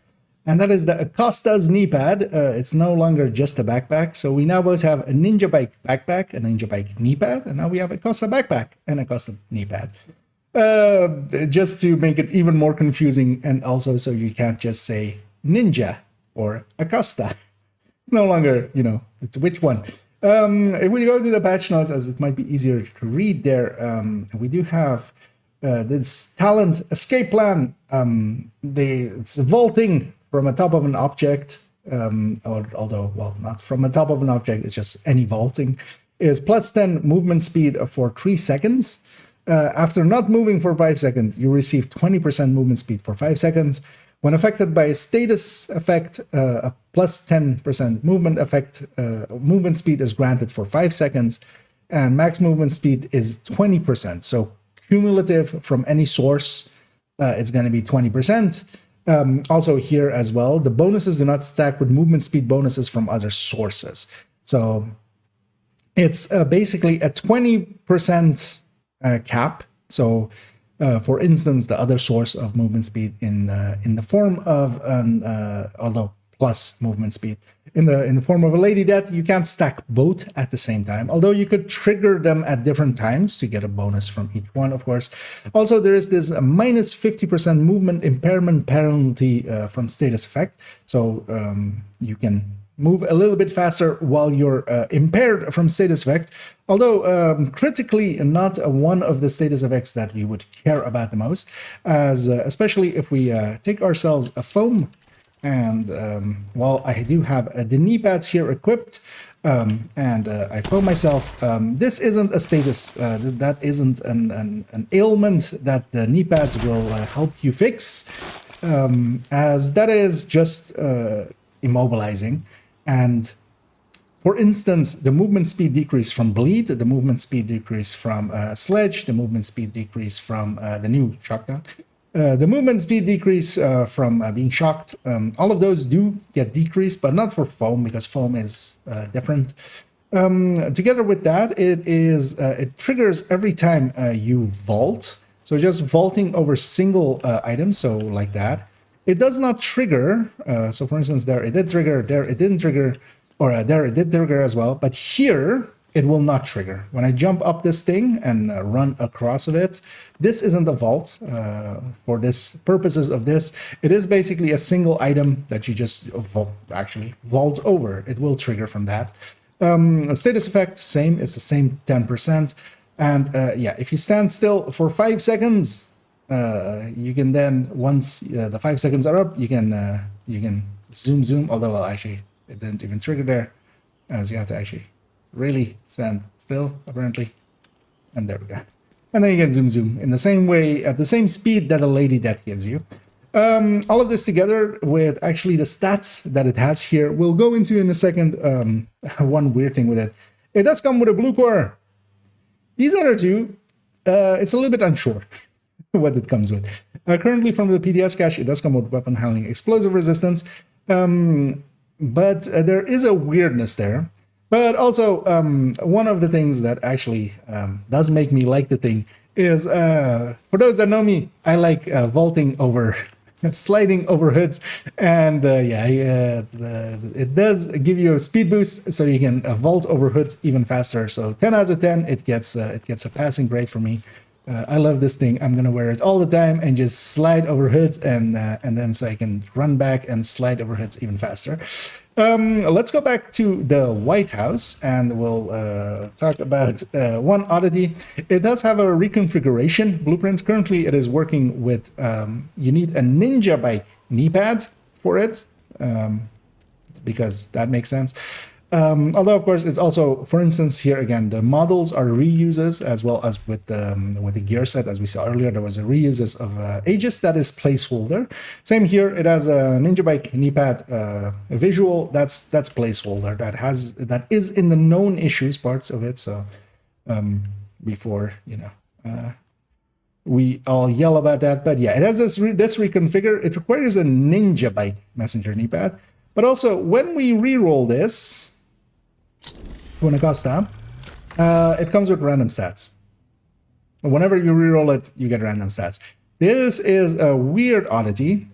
And that is the Acosta's Kneepad. It's no longer just a backpack. So we now both have a NinjaBag backpack, a NinjaBag Kneepad, and now we have a Acosta backpack and Acosta Kneepad. Just to make it even more confusing, and also so you can't just say Ninja or Acosta. It's no longer, you know, it's which one. If we go to the patch notes, as it might be easier to read there, we do have this talent escape plan. It's vaulting from the top of an object, although, well, not from the top of an object, it's just any vaulting, is plus 10 movement speed for 3 seconds. After not moving for 5 seconds, you receive 20% movement speed for 5 seconds. When affected by a status effect, a plus 10% movement speed is granted for 5 seconds, and max movement speed is 20%. So cumulative from any source, it's going to be 20%. Also here as well, the bonuses do not stack with movement speed bonuses from other sources. So it's basically a 20% cap. So for instance, the other source of movement speed in the form of an although plus movement speed in the form of a lady death, you can't stack both at the same time, although you could trigger them at different times to get a bonus from each one, of course. Also, there is this minus 50% movement impairment penalty from status effect, so you can move a little bit faster while you're impaired from status effect, although critically not one of the status effects that we would care about the most, as especially if we take ourselves a foam. And while I do have the Kneepads here equipped, and I foam myself, this isn't a status, that isn't an ailment that the Kneepads will help you fix, as that is just immobilizing. And for instance, the movement speed decrease from bleed, the movement speed decrease from sledge, the movement speed decrease from the new shotgun, the movement speed decrease from being shocked, all of those do get decreased, but not for foam, because foam is different. Together with that, it triggers every time you vault. So just vaulting over single items, so like that. It does not trigger, so for instance, there it did trigger, there it didn't trigger, or there it did trigger as well, but here it will not trigger. When I jump up this thing and run across of it, this isn't a vault. For this purposes of this, it is basically a single item that you just vault over. It will trigger from that. Status effect, same, it's the same 10%. And yeah, if you stand still for 5 seconds, you can then, once the 5 seconds are up, you can zoom, although, well, actually, it didn't even trigger there, as you have to actually really stand still, apparently. And there we go. And then you can zoom in the same way, at the same speed that a lady death gives you. All of this together with actually the stats that it has here, we'll go into in a second. One weird thing with it It does come with a blue core. These other two, it's a little bit unsure what it comes with. Currently from the PTS cache, it does come with weapon handling, explosive resistance, but there is a weirdness there. But also, one of the things that actually does make me like the thing is, for those that know me, I like vaulting over, sliding over hoods, and it does give you a speed boost, so you can vault over hoods even faster. So 10 out of 10, it gets a passing grade for me. I love this thing. I'm gonna wear it all the time and just slide over hoods, and then so I can run back and slide over hoods even faster. Let's go back to the White House, and we'll talk about one oddity. It does have a reconfiguration blueprint. Currently, it is working with, you need a NinjaBag Kneepad for it, because that makes sense. Although, of course, it's also, for instance, here again, the models are reuses, as well as with the gear set, as we saw earlier, there was a reuses of Aegis that is placeholder. Same here, it has a NinjaBag Kneepad visual, that's placeholder, that is in the known issues parts of it. So before, you know, we all yell about that, but yeah, it has this reconfigure. It requires a NinjaBag messenger Kneepad, but also when we re-roll this to an Acosta, it comes with random stats. Whenever you reroll it, you get random stats. This is a weird oddity.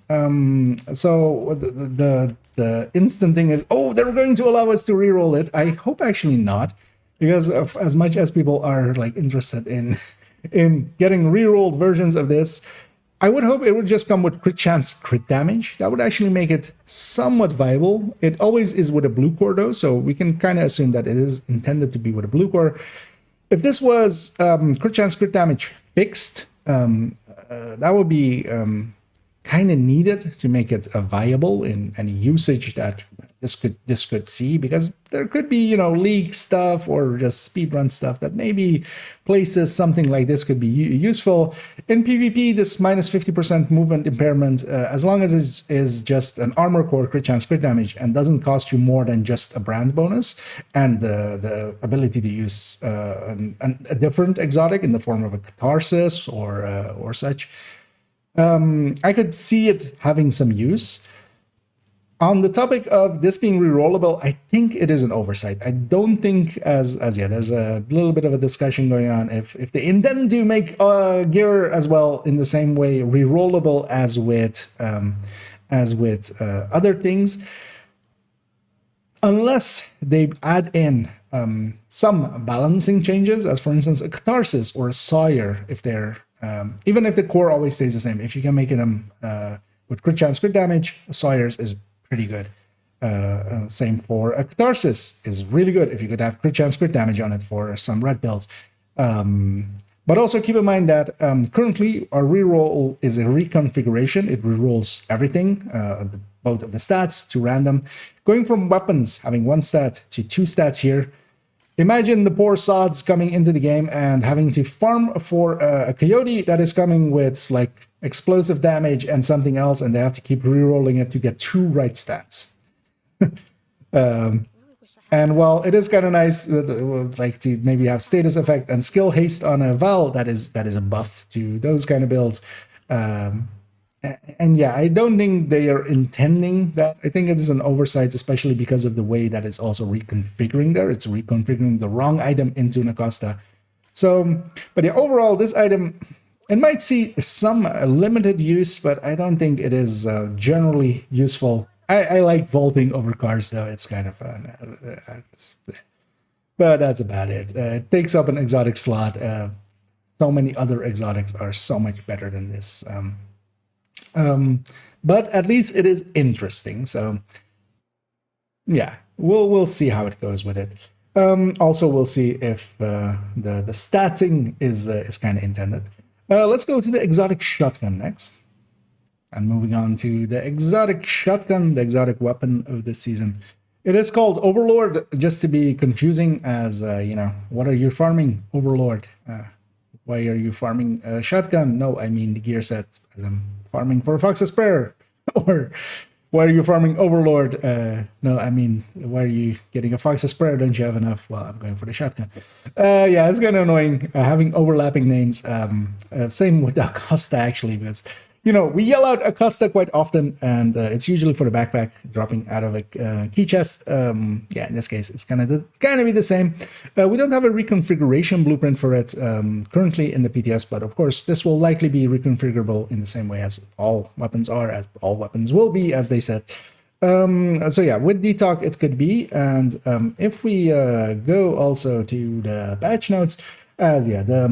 So the instant thing is, oh, they're going to allow us to reroll it. I hope actually not, because of, as much as people are like interested in getting rerolled versions of this, I would hope it would just come with crit chance, crit damage. That would actually make it somewhat viable. It always is with a blue core though, so we can kind of assume that it is intended to be with a blue core. If this was crit chance, crit damage fixed, that would be kind of needed to make it viable in any usage that this could see, because there could be, you know, league stuff or just speedrun stuff that maybe places something like this could be useful. In PvP, this minus 50% movement impairment, as long as it is just an armor core, crit chance, crit damage, and doesn't cost you more than just a brand bonus, and the ability to use a different exotic in the form of a catharsis or such, I could see it having some use. On the topic of this being rerollable, I think it is an oversight. I don't think there's a little bit of a discussion going on if they intend to make gear as well in the same way rerollable as with other things, unless they add in some balancing changes, as for instance a catharsis or a sawyer, if they're even if the core always stays the same. If you can make them with crit chance, crit damage, sawyers is pretty good. Same for a catharsis is really good if you could have crit chance, crit damage on it for some red builds. But also keep in mind that currently our reroll is a reconfiguration. It rerolls everything, both of the stats to random. Going from weapons having one stat to two stats here. Imagine the poor sods coming into the game and having to farm for a coyote that is coming with like explosive damage and something else, and they have to keep rerolling it to get two right stats. And while it is kind of nice, like to maybe have status effect and skill haste on a Val, that is a buff to those kind of builds. And yeah, I don't think they are intending that. I think it is an oversight, especially because of the way that it's also reconfiguring there. It's reconfiguring the wrong item into an Acosta. So, but yeah, overall, this item, it might see some limited use, but I don't think it is generally useful. I like vaulting over cars, though. It's kind of fun. But that's about it. It takes up an exotic slot. So many other exotics are so much better than this. But at least it is interesting. So yeah, we'll see how it goes with it. Also, we'll see if the statting is kind of intended. Let's go to the exotic shotgun next. And moving on to the exotic shotgun, the exotic weapon of this season. It is called Overlord, just to be confusing as, you know, what are you farming, Overlord? Why are you farming a shotgun? No, I mean the gear set, as I'm farming for Fox's Prayer, or Why are you farming Overlord? No, I mean, why are you getting a Fox's Prayer? Don't you have enough? Well, I'm going for the shotgun. Yeah, it's kind of annoying having overlapping names. Same with the Acosta, actually, because, you know, we yell out Acosta quite often, and it's usually for the backpack dropping out of a key chest. Yeah, in this case, it's gonna be the same. We don't have a reconfiguration blueprint for it currently in the PTS, but of course, this will likely be reconfigurable in the same way as all weapons are, as all weapons will be, as they said. So yeah, with DTOC it could be, and if we go also to the patch notes, yeah,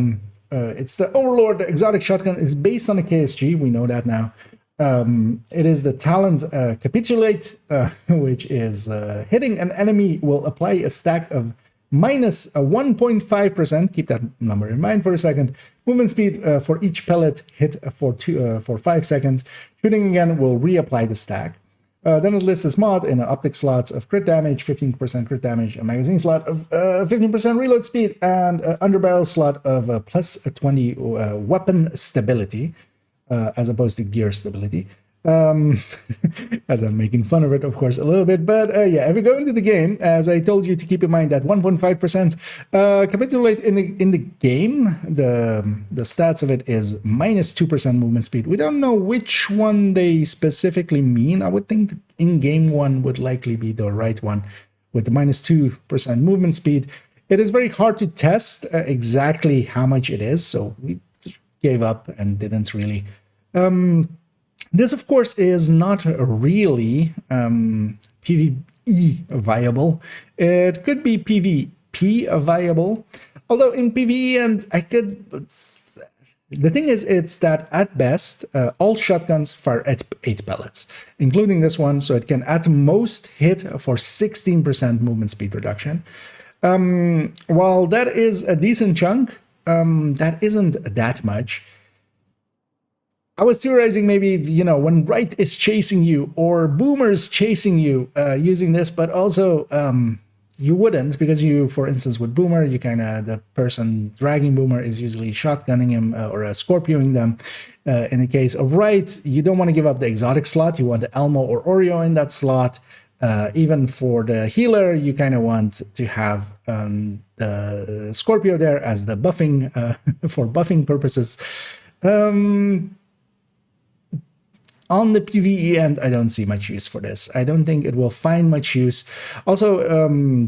it's the Overlord. The exotic shotgun is based on a KSG. We know that now. It is the talent Capitulate, which is hitting an enemy will apply a stack of minus 1.5%. Keep that number in mind for a second. Movement speed for each pellet hit for 5 seconds. Shooting again will reapply the stack. Then it lists this mod in optic slots of crit damage, 15% crit damage, a magazine slot of 15% reload speed, and an underbarrel slot of plus 20 weapon stability, as opposed to gear stability. As I'm making fun of it, of course, a little bit. But yeah, if we go into the game, as I told you to keep in mind that 1.5% Capitulate in the game, the stats of it is minus 2% movement speed. We don't know which one they specifically mean. I would think the in-game one would likely be the right one with the minus 2% movement speed. It is very hard to test exactly how much it is, so we gave up and didn't really. This, of course, is not really PvE viable. It could be PvP viable, although in PvE, and I could... The thing is, it's that at best, all shotguns fire at 8 pellets, including this one, so it can at most hit for 16% movement speed reduction. While that is a decent chunk, that isn't that much. I was theorizing maybe, you know, when Right is chasing you or Boomer's chasing you using this, but also you wouldn't, because you, for instance, with Boomer, you kind of, the person dragging Boomer is usually shotgunning him or scorpioing them. In the case of Right, you don't want to give up the exotic slot. You want the Elmo or Oreo in that slot. Even for the healer, you kind of want to have the Scorpio there as the buffing, for buffing purposes. On the PvE end, I don't see much use for this. I don't think it will find much use. Also,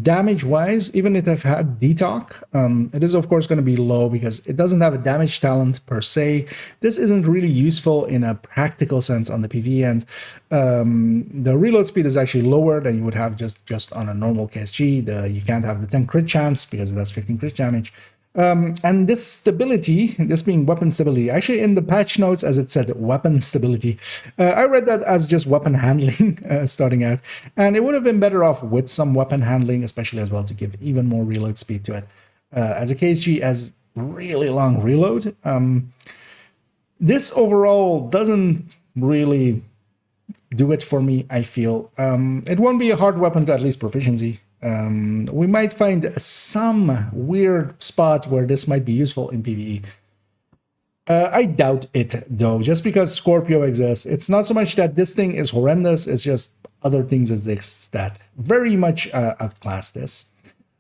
damage-wise, even if I've had DTOC, it is, of course, going to be low because it doesn't have a damage talent per se. This isn't really useful in a practical sense on the PvE end. The reload speed is actually lower than you would have just on a normal KSG. You can't have the 10 crit chance because it has 15 crit damage. And this stability, this being weapon stability, actually in the patch notes, as it said, weapon stability, I read that as just weapon handling starting out, and it would have been better off with some weapon handling, especially as well to give even more reload speed to it. As a KSG has really long reload, this overall doesn't really do it for me, I feel. It won't be a hard weapon to at least proficiency. We might find some weird spot where this might be useful in PvE. I doubt it, though, just because Scorpio exists. It's not so much that this thing is horrendous, it's just other things exist that very much outclass this.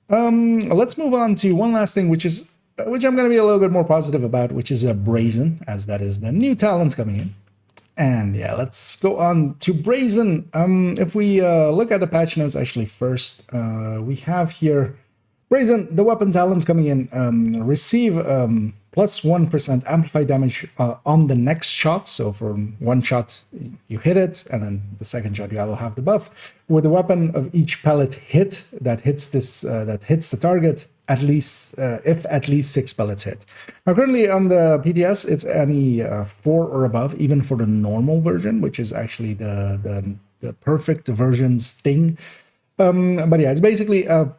Let's move on to one last thing, which I'm going to be a little bit more positive about, which is Brazen, as that is the new talent coming in. And yeah, let's go on to Brazen. If we look at the patch notes, actually, first, we have here Brazen, the weapon talent coming in, receive plus 1% amplified damage on the next shot. So from one shot, you hit it, and then the second shot, you will have the buff. With the weapon of each pellet hit that hits this, that hits the target, at least if at least 6 pellets hit. Now currently on the PTS, it's any 4 or above, even for the normal version, which is actually the perfect versions thing. But yeah, it's basically a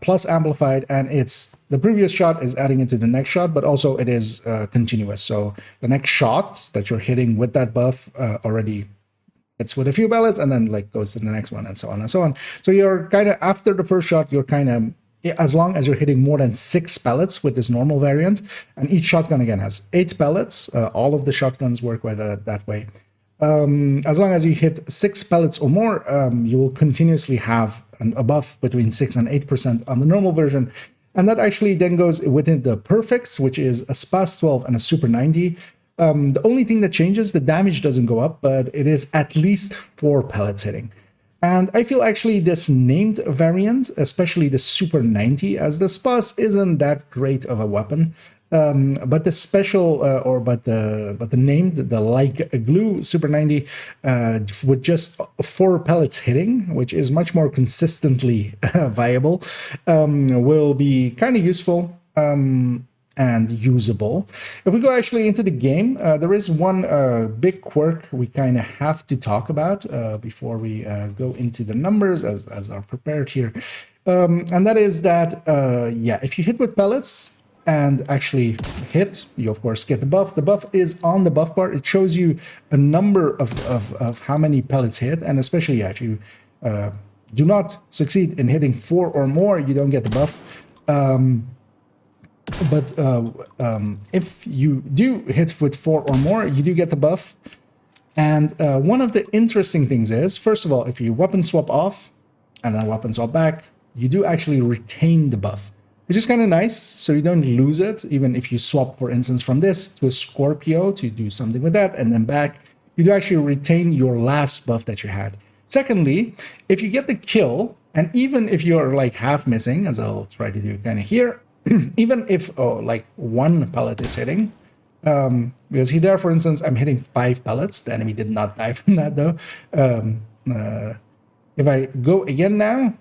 plus amplified, and it's the previous shot is adding into the next shot, but also it is continuous. So the next shot that you're hitting with that buff already, it's with a few pellets, and then like goes to the next one, and so on and so on. So you're kind of, after the first shot, you're kind of, as long as you're hitting more than 6 pellets with this normal variant, and each shotgun again has 8 pellets. All of the shotguns work that way. As long as you hit 6 pellets or more, you will continuously have a buff between 6 and 8% on the normal version. And that actually then goes within the perfects, which is a spas 12 and a super 90. The only thing that changes, the damage doesn't go up, but it is at least 4 pellets hitting. And I feel actually this named variant, especially the super 90, as the spas isn't that great of a weapon. But the special but the named, the like glue super 90 with just 4 pellets hitting, which is much more consistently viable, will be kind of useful and usable. If we go actually into the game, there is one big quirk we kind of have to talk about before we go into the numbers as are prepared here, and that is that yeah, if you hit with pellets and actually hit, you of course get the buff. The buff is on the buff bar. It shows you a number of how many pellets hit, and especially if you do not succeed in hitting 4 or more, you don't get the buff. But if you do hit with 4 or more, you do get the buff. And one of the interesting things is, first of all, if you weapon swap off and then weapon swap back, you do actually retain the buff, which is kind of nice, so you don't lose it. Even if you swap, for instance, from this to a Scorpio to do something with that, and then back, you do actually retain your last buff that you had. Secondly, if you get the kill, and even if you're like half missing, as I'll try to do kind of here, even if like 1 pellet is hitting, because here, for instance, I'm hitting 5 pellets. The enemy did not die from that though. If I go again now,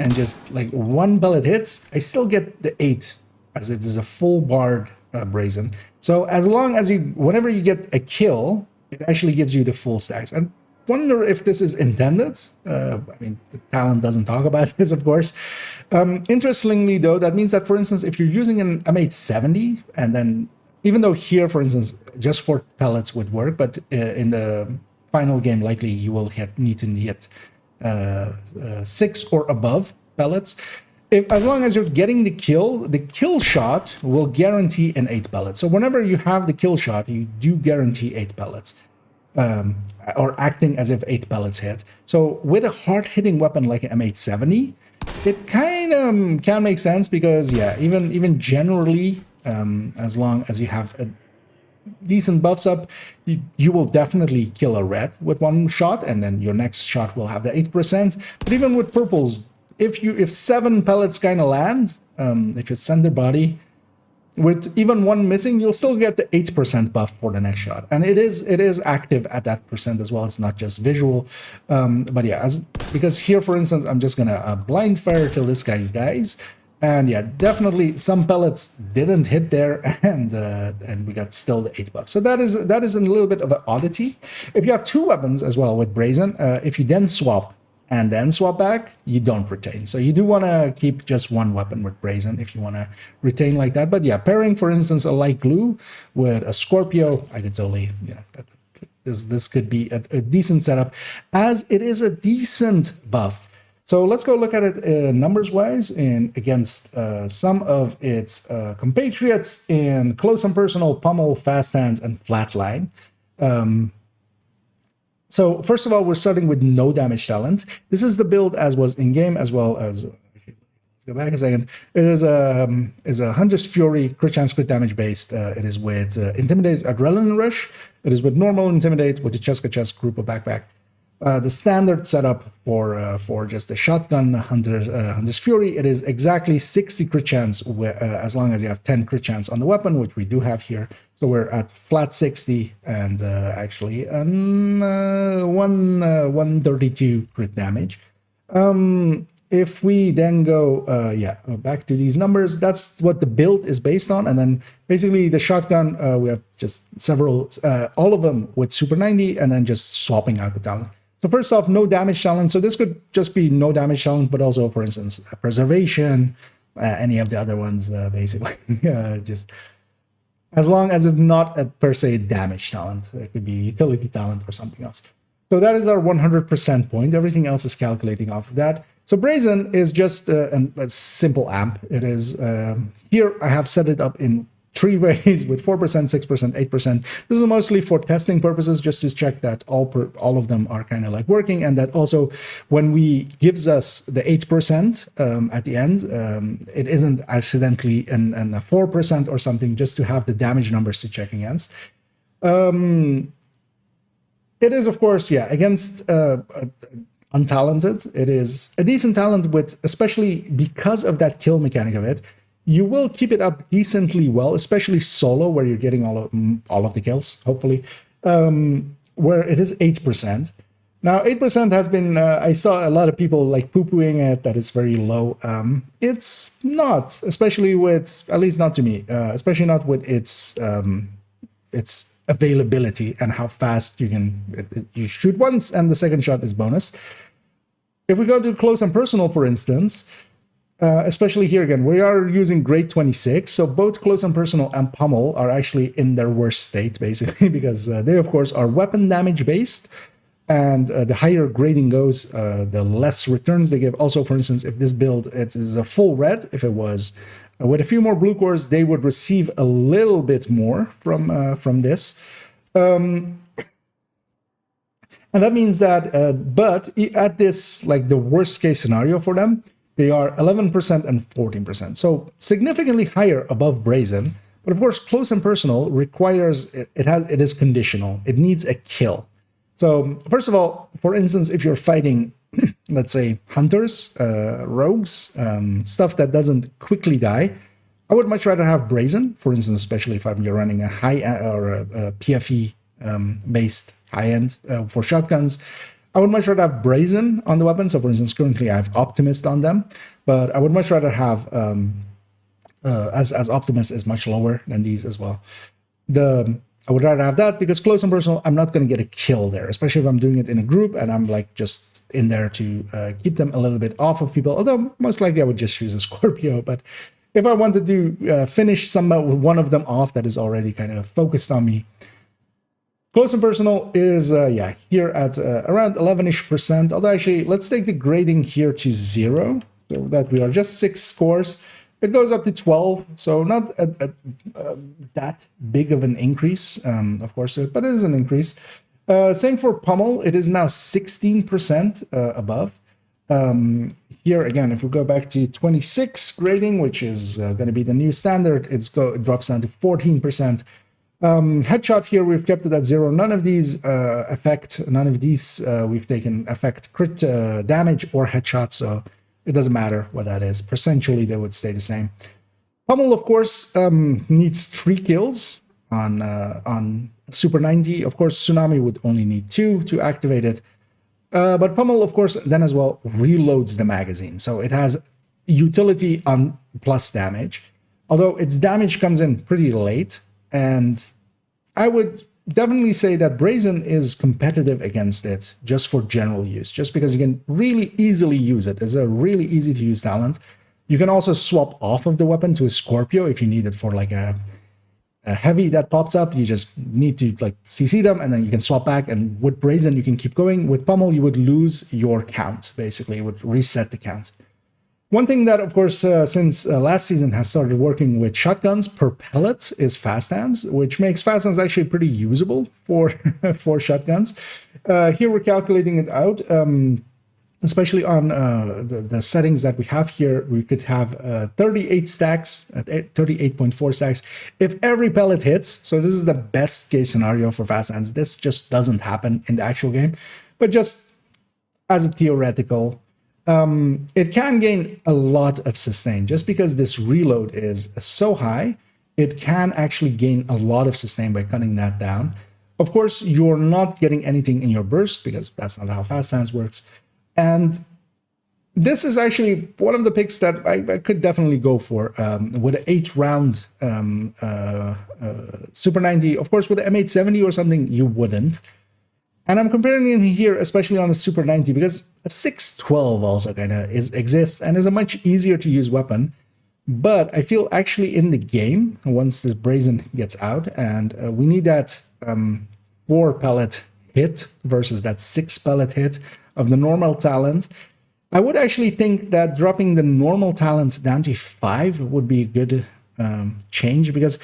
and just like 1 pellet hits, I still get the 8, as it is a full barred Brazen. So as long as you, whenever you get a kill, it actually gives you the full stacks. I wonder if this is intended. I mean, the talent doesn't talk about this, of course. Interestingly, though, that means that, for instance, if you're using an M870, and then, even though here, for instance, just 4 pellets would work, but in the final game, likely you will need to hit 6 or above pellets. As long as you're getting the kill shot will guarantee an 8 pellets. So whenever you have the kill shot, you do guarantee 8 pellets, or acting as if 8 pellets hit. So with a hard-hitting weapon like an M870, it kind of can make sense, because yeah, even generally, as long as you have a decent buffs up, you will definitely kill a red with 1 shot, and then your next shot will have the 8%. But even with purples, if 7 pellets kind of land, if you send their body with even 1 missing, you'll still get the 8% buff for the next shot, and it is active at that percent as well. It's not just visual. But yeah, because here, for instance, I'm just gonna blind fire till this guy dies. And yeah, definitely some pellets didn't hit there, and we got still the 8 buff. So that is a little bit of an oddity. If you have 2 weapons as well with Brazen, if you then swap and then swap back, you don't retain. So you do want to keep just 1 weapon with Brazen if you want to retain like that. But yeah, pairing, for instance, a light glue with a Scorpio, I could totally, you know, this could be a decent setup, as it is a decent buff. So let's go look at it numbers-wise and against some of its compatriots in close and personal, pummel, fast hands, and flatline. So first of all, we're starting with no damage talent. This is the build as was in-game, as well as, let's go back a second. It is a Hunter's Fury, crit chance, crit damage based. It is with Intimidate, Adrenaline Rush. It is with normal Intimidate, with the chest-to-chest group of backpack. The standard setup for just the shotgun Hunter's Fury, it is exactly 60 crit chance as long as you have 10 crit chance on the weapon, which we do have here. So we're at flat 60 and actually 132 crit damage. If we then go back to these numbers, that's what the build is based on. And then basically the shotgun, we have just several, all of them with super 90, and then just swapping out the talent. So first off, no damage talent. So this could just be no damage talent, but also, for instance, preservation, any of the other ones, basically. Just as long as it's not a per se damage talent. It could be utility talent or something else. So that is our 100% point. Everything else is calculating off of that. So Brazen is just a simple amp. It is, here I have set it up in 3 ways with 4%, 6%, 8%. This is mostly for testing purposes, just to check that all of them are kind of like working, and that also when we gives us the 8% at the end, it isn't accidentally an a 4% or something, just to have the damage numbers to check against. It is, of course, yeah, against untalented. It is a decent talent with, especially because of that kill mechanic of it. You will keep it up decently well, especially solo, where you're getting all of the kills, hopefully, where it is 8%. Now, 8% has been, I saw a lot of people like poo-pooing it, that it's very low. It's not, especially with, at least not to me, especially not with its availability and how fast you can, you shoot once and the second shot is bonus. If we go to close and personal, for instance, especially here again, we are using grade 26, so both close and personal and pummel are actually in their worst state, basically, because they, of course, are weapon damage based, and the higher grading goes, the less returns they give. Also, for instance, if this build it is a full red, if it was with a few more blue cores, they would receive a little bit more from this. And that means that, but at this, like the worst case scenario for them, they are 11% and 14%. So significantly higher above Brazen. But of course, close and personal requires, it is conditional. It needs a kill. So first of all, for instance, if you're fighting, let's say, hunters, rogues, stuff that doesn't quickly die, I would much rather have Brazen, for instance, especially if you're running a high or a PFE based high-end for shotguns. I would much rather have Brazen on the weapon. So for instance, currently I have Optimist on them, but I would much rather have, as Optimist is much lower than these as well. I would rather have that because close and personal, I'm not going to get a kill there, especially if I'm doing it in a group and I'm like just in there to keep them a little bit off of people. Although most likely I would just use a Scorpio, but if I wanted to finish one of them off that is already kind of focused on me, close and personal is, yeah, here at around 11-ish%. Although actually, let's take the grading here to 0, so that we are just 6 scores. It goes up to 12, so not that big of an increase, of course, but it is an increase. Same for pummel, it is now 16% above. Here again, if we go back to 26 grading, which is going to be the new standard, it drops down to 14%. Headshot here, we've kept it at 0. None of these we've taken effect crit damage or headshot, so it doesn't matter what that is. Percentually, they would stay the same. Pummel, of course, needs 3 kills on Super 90. Of course, Tsunami would only need 2 to activate it. But Pummel, of course, then as well reloads the magazine. So it has utility on plus damage, although its damage comes in pretty late. And I would definitely say that Brazen is competitive against it just for general use, just because you can really easily use it. It's a really easy to use talent. You can also swap off of the weapon to a Scorpio if you need it for like a heavy that pops up. You just need to like CC them and then you can swap back. And with Brazen, you can keep going. With Pummel, you would lose your count. Basically, it would reset the count. One thing that, of course, since last season has started working with shotguns per pellet is fast hands, which makes fast hands actually pretty usable for for shotguns. Here we're calculating it out, especially on the settings that we have here. We could have 38 stacks at 38.4 stacks if every pellet hits. So this is the best case scenario for fast hands. This just doesn't happen in the actual game, but just as a theoretical. It can gain a lot of sustain. Just because this reload is so high, it can actually gain a lot of sustain by cutting that down. Of course, you're not getting anything in your burst because that's not how fast hands works. And this is actually one of the picks that I could definitely go for with an 8-round Super 90. Of course, with the M870 or something, you wouldn't. And I'm comparing him here, especially on the Super 90, because a 612 also kind of exists and is a much easier to use weapon. But I feel actually in the game, once this Brazen gets out, and we need that 4 pellet hit versus that 6 pellet hit of the normal talent, I would actually think that dropping the normal talent down to 5 would be a good change, because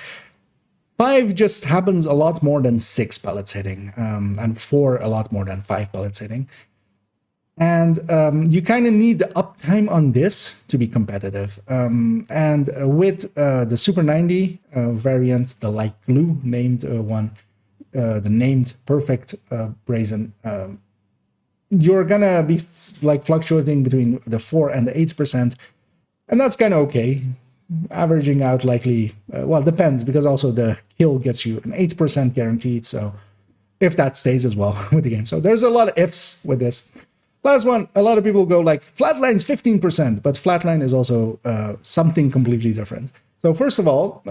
5 just happens a lot more than 6 pellets hitting, and 4 a lot more than 5 pellets hitting. And you kind of need the uptime on this to be competitive. And with the Super 90 variant, the light glue named one, the named perfect Brazen, you're gonna be like fluctuating between the 4 and the 8%, and that's kind of okay. Averaging out likely, well, depends, because also the kill gets you an 8% guaranteed. So if that stays as well with the game, so there's a lot of ifs with this. Last one, a lot of people go like, flatline's 15%, but flatline is also something completely different. So first of all,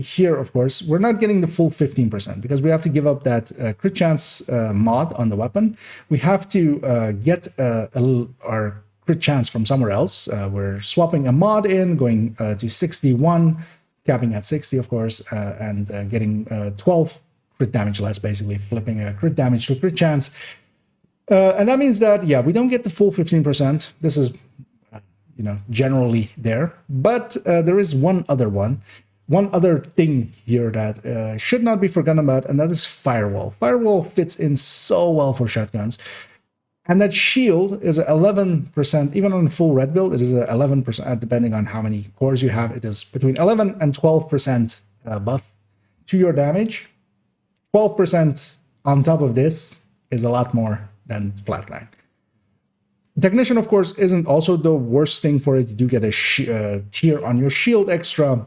here, of course, we're not getting the full 15% because we have to give up that crit chance mod on the weapon. We have to get our crit chance from somewhere else. We're swapping a mod in, going to 61, capping at 60, of course, and getting 12 crit damage less, basically flipping a crit damage to crit chance. And that means that, yeah, we don't get the full 15%. This is, you know, generally there. But there is one other thing here that should not be forgotten about, and that is Firewall. Firewall fits in so well for shotguns. And that shield is 11%, even on full red build, it is 11%, depending on how many cores you have. It is between 11 and 12% buff to your damage. 12% on top of this is a lot more than flatline. Technician, of course, isn't also the worst thing for it. You do get a tier on your shield extra,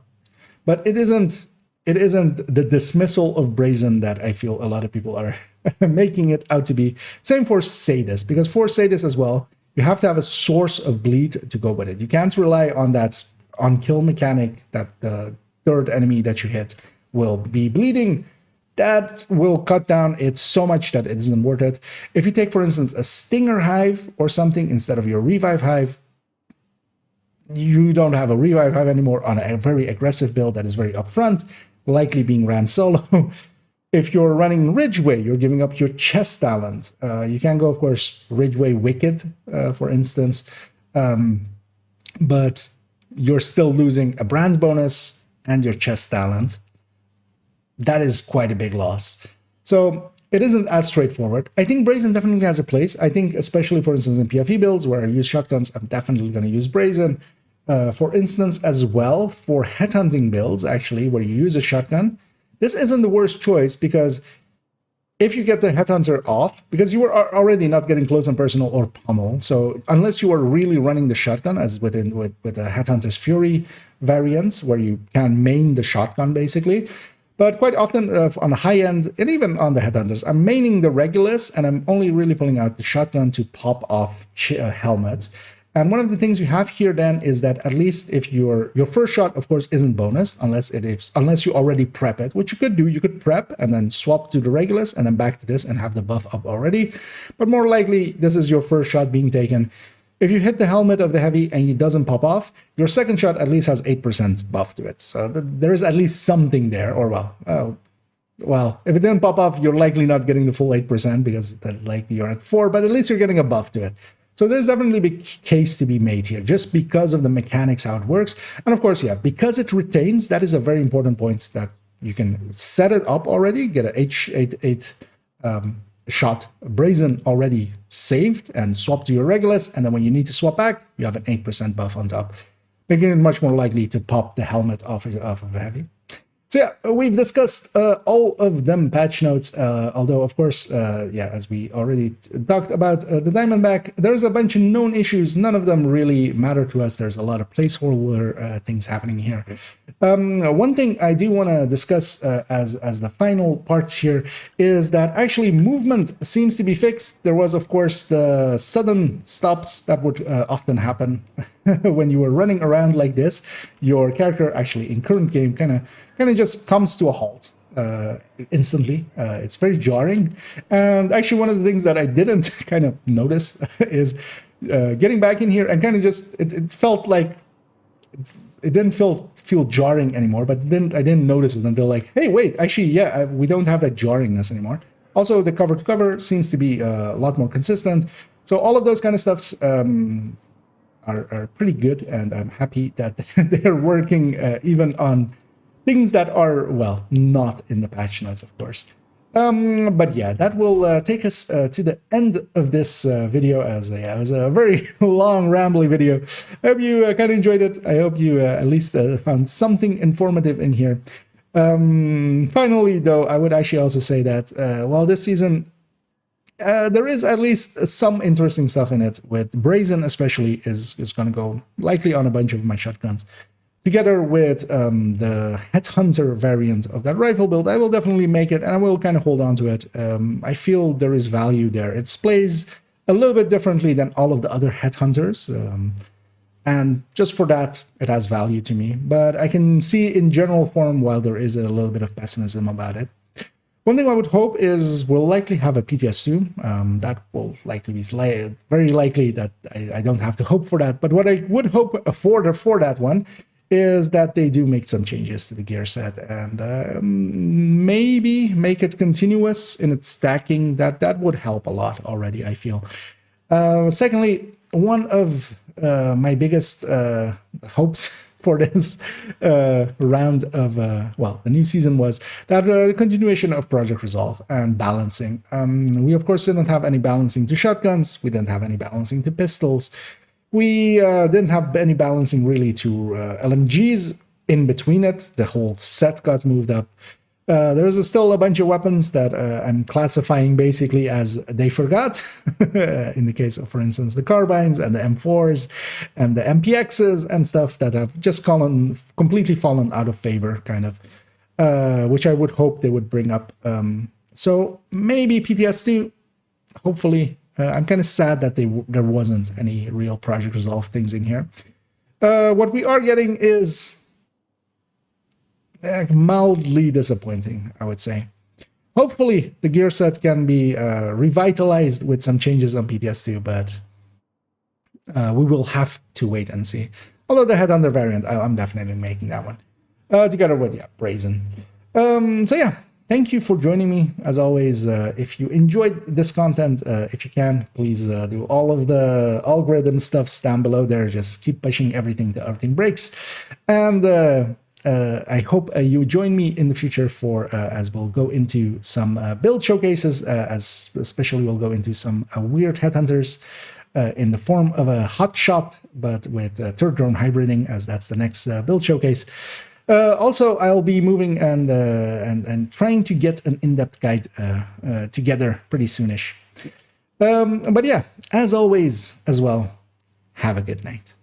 but it isn't the dismissal of Brazen that I feel a lot of people are making it out to be. Same for Sadist, because for Sadist as well, you have to have a source of bleed to go with it. You can't rely on that on-kill mechanic that the third enemy that you hit will be bleeding. That will cut down it so much that it isn't worth it. If you take, for instance, a Stinger Hive or something instead of your Revive Hive, you don't have a Revive Hive anymore on a very aggressive build that is very upfront, likely being ran solo. If you're running Ridgeway, you're giving up your chest talent. You can go, of course, Ridgeway Wicked, for instance, but you're still losing a brand bonus and your chest talent. That is quite a big loss. So it isn't as straightforward. I think Brazen definitely has a place. I think especially, for instance, in PFE builds where I use shotguns, I'm definitely going to use Brazen. For instance, as well, for headhunting builds, actually, where you use a shotgun, this isn't the worst choice, because if you get the headhunter off, because you are already not getting close and personal or pummel, so unless you are really running the shotgun, as with the Headhunter's Fury variant, where you can main the shotgun, basically. But quite often on the high end, and even on the Headhunters, I'm maining the Regulus, and I'm only really pulling out the shotgun to pop off helmets. And one of the things you have here then is that at least if your first shot, of course, isn't bonus, unless you already prep it, which you could do. You could prep and then swap to the Regulus and then back to this and have the buff up already. But more likely, this is your first shot being taken. If you hit the helmet of the heavy and it doesn't pop off, your second shot at least has 8% buff to it. So there is at least something there. Or well, if it didn't pop off, you're likely not getting the full 8% because likely you're at 4, but at least you're getting a buff to it. So there's definitely a big case to be made here, just because of the mechanics, how it works. And of course, yeah, because it retains, that is a very important point, that you can set it up already, get an H88 shot Brazen already saved and swap to your Regulus, and then when you need to swap back, you have an 8% buff on top, making it much more likely to pop the helmet off of a heavy. So yeah, we've discussed all of them patch notes, although of course, yeah, as we already talked about the Diamondback, there's a bunch of known issues. None of them really matter to us. There's a lot of placeholder things happening here. One thing I do want to discuss as the final parts here is that actually movement seems to be fixed. There was, of course, the sudden stops that would often happen when you were running around like this. Your character actually in current game kind of just comes to a halt instantly. It's very jarring. And actually, one of the things that I didn't kind of notice is getting back in here and kind of just it felt like it didn't feel jarring anymore. But then I didn't notice it until like, hey, wait, actually, yeah, we don't have that jarringness anymore. Also, the cover to cover seems to be a lot more consistent. So all of those kind of stuffs are pretty good, and I'm happy that they're working even on things that are, well, not in the patch notes, of course. But yeah, that will take us to the end of this video, as it was a very long, rambly video. I hope you kind of enjoyed it. I hope you at least found something informative in here. Finally, though, I would actually also say that while this season there is at least some interesting stuff in it, with Brazen especially is going to go likely on a bunch of my shotguns. Together with the Headhunter variant of that rifle build, I will definitely make it, and I will kind of hold on to it. I feel there is value there. It plays a little bit differently than all of the other Headhunters, and just for that, it has value to me. But I can see in general form, while there is a little bit of pessimism about it. One thing I would hope is we'll likely have a PTS 2. That will likely be very likely that I don't have to hope for that. But what I would hope for that one is that they do make some changes to the gear set, and maybe make it continuous in its stacking. That would help a lot already, I feel. Secondly, one of my biggest hopes for this round of, well, the new season was that the continuation of Project Resolve and balancing. We, of course, didn't have any balancing to shotguns. We didn't have any balancing to pistols. We didn't have any balancing really to LMGs in between it. The whole set got moved up. There's still a bunch of weapons that I'm classifying basically as they forgot. In the case of, for instance, the carbines and the M4s and the MPXs and stuff that have just completely fallen out of favor, kind of, which I would hope they would bring up. So maybe PTS 2, hopefully. I'm kind of sad that there wasn't any real Project Resolve things in here. What we are getting is mildly disappointing, I would say. Hopefully, the gear set can be revitalized with some changes on PTS 2, but we will have to wait and see. Although the Headhunter variant, I'm definitely making that one. Together with, yeah, Brazen. So yeah. Thank you for joining me. As always, if you enjoyed this content, if you can, please do all of the algorithm stuffs down below there. Just keep pushing everything till everything breaks. And I hope you join me in the future for, as we'll go into some build showcases, as especially we'll go into some weird Headhunters in the form of a hot shot, but with third drone hybriding, as that's the next build showcase. Also, I'll be moving and trying to get an in-depth guide together pretty soonish. But yeah, as always, as well, have a good night.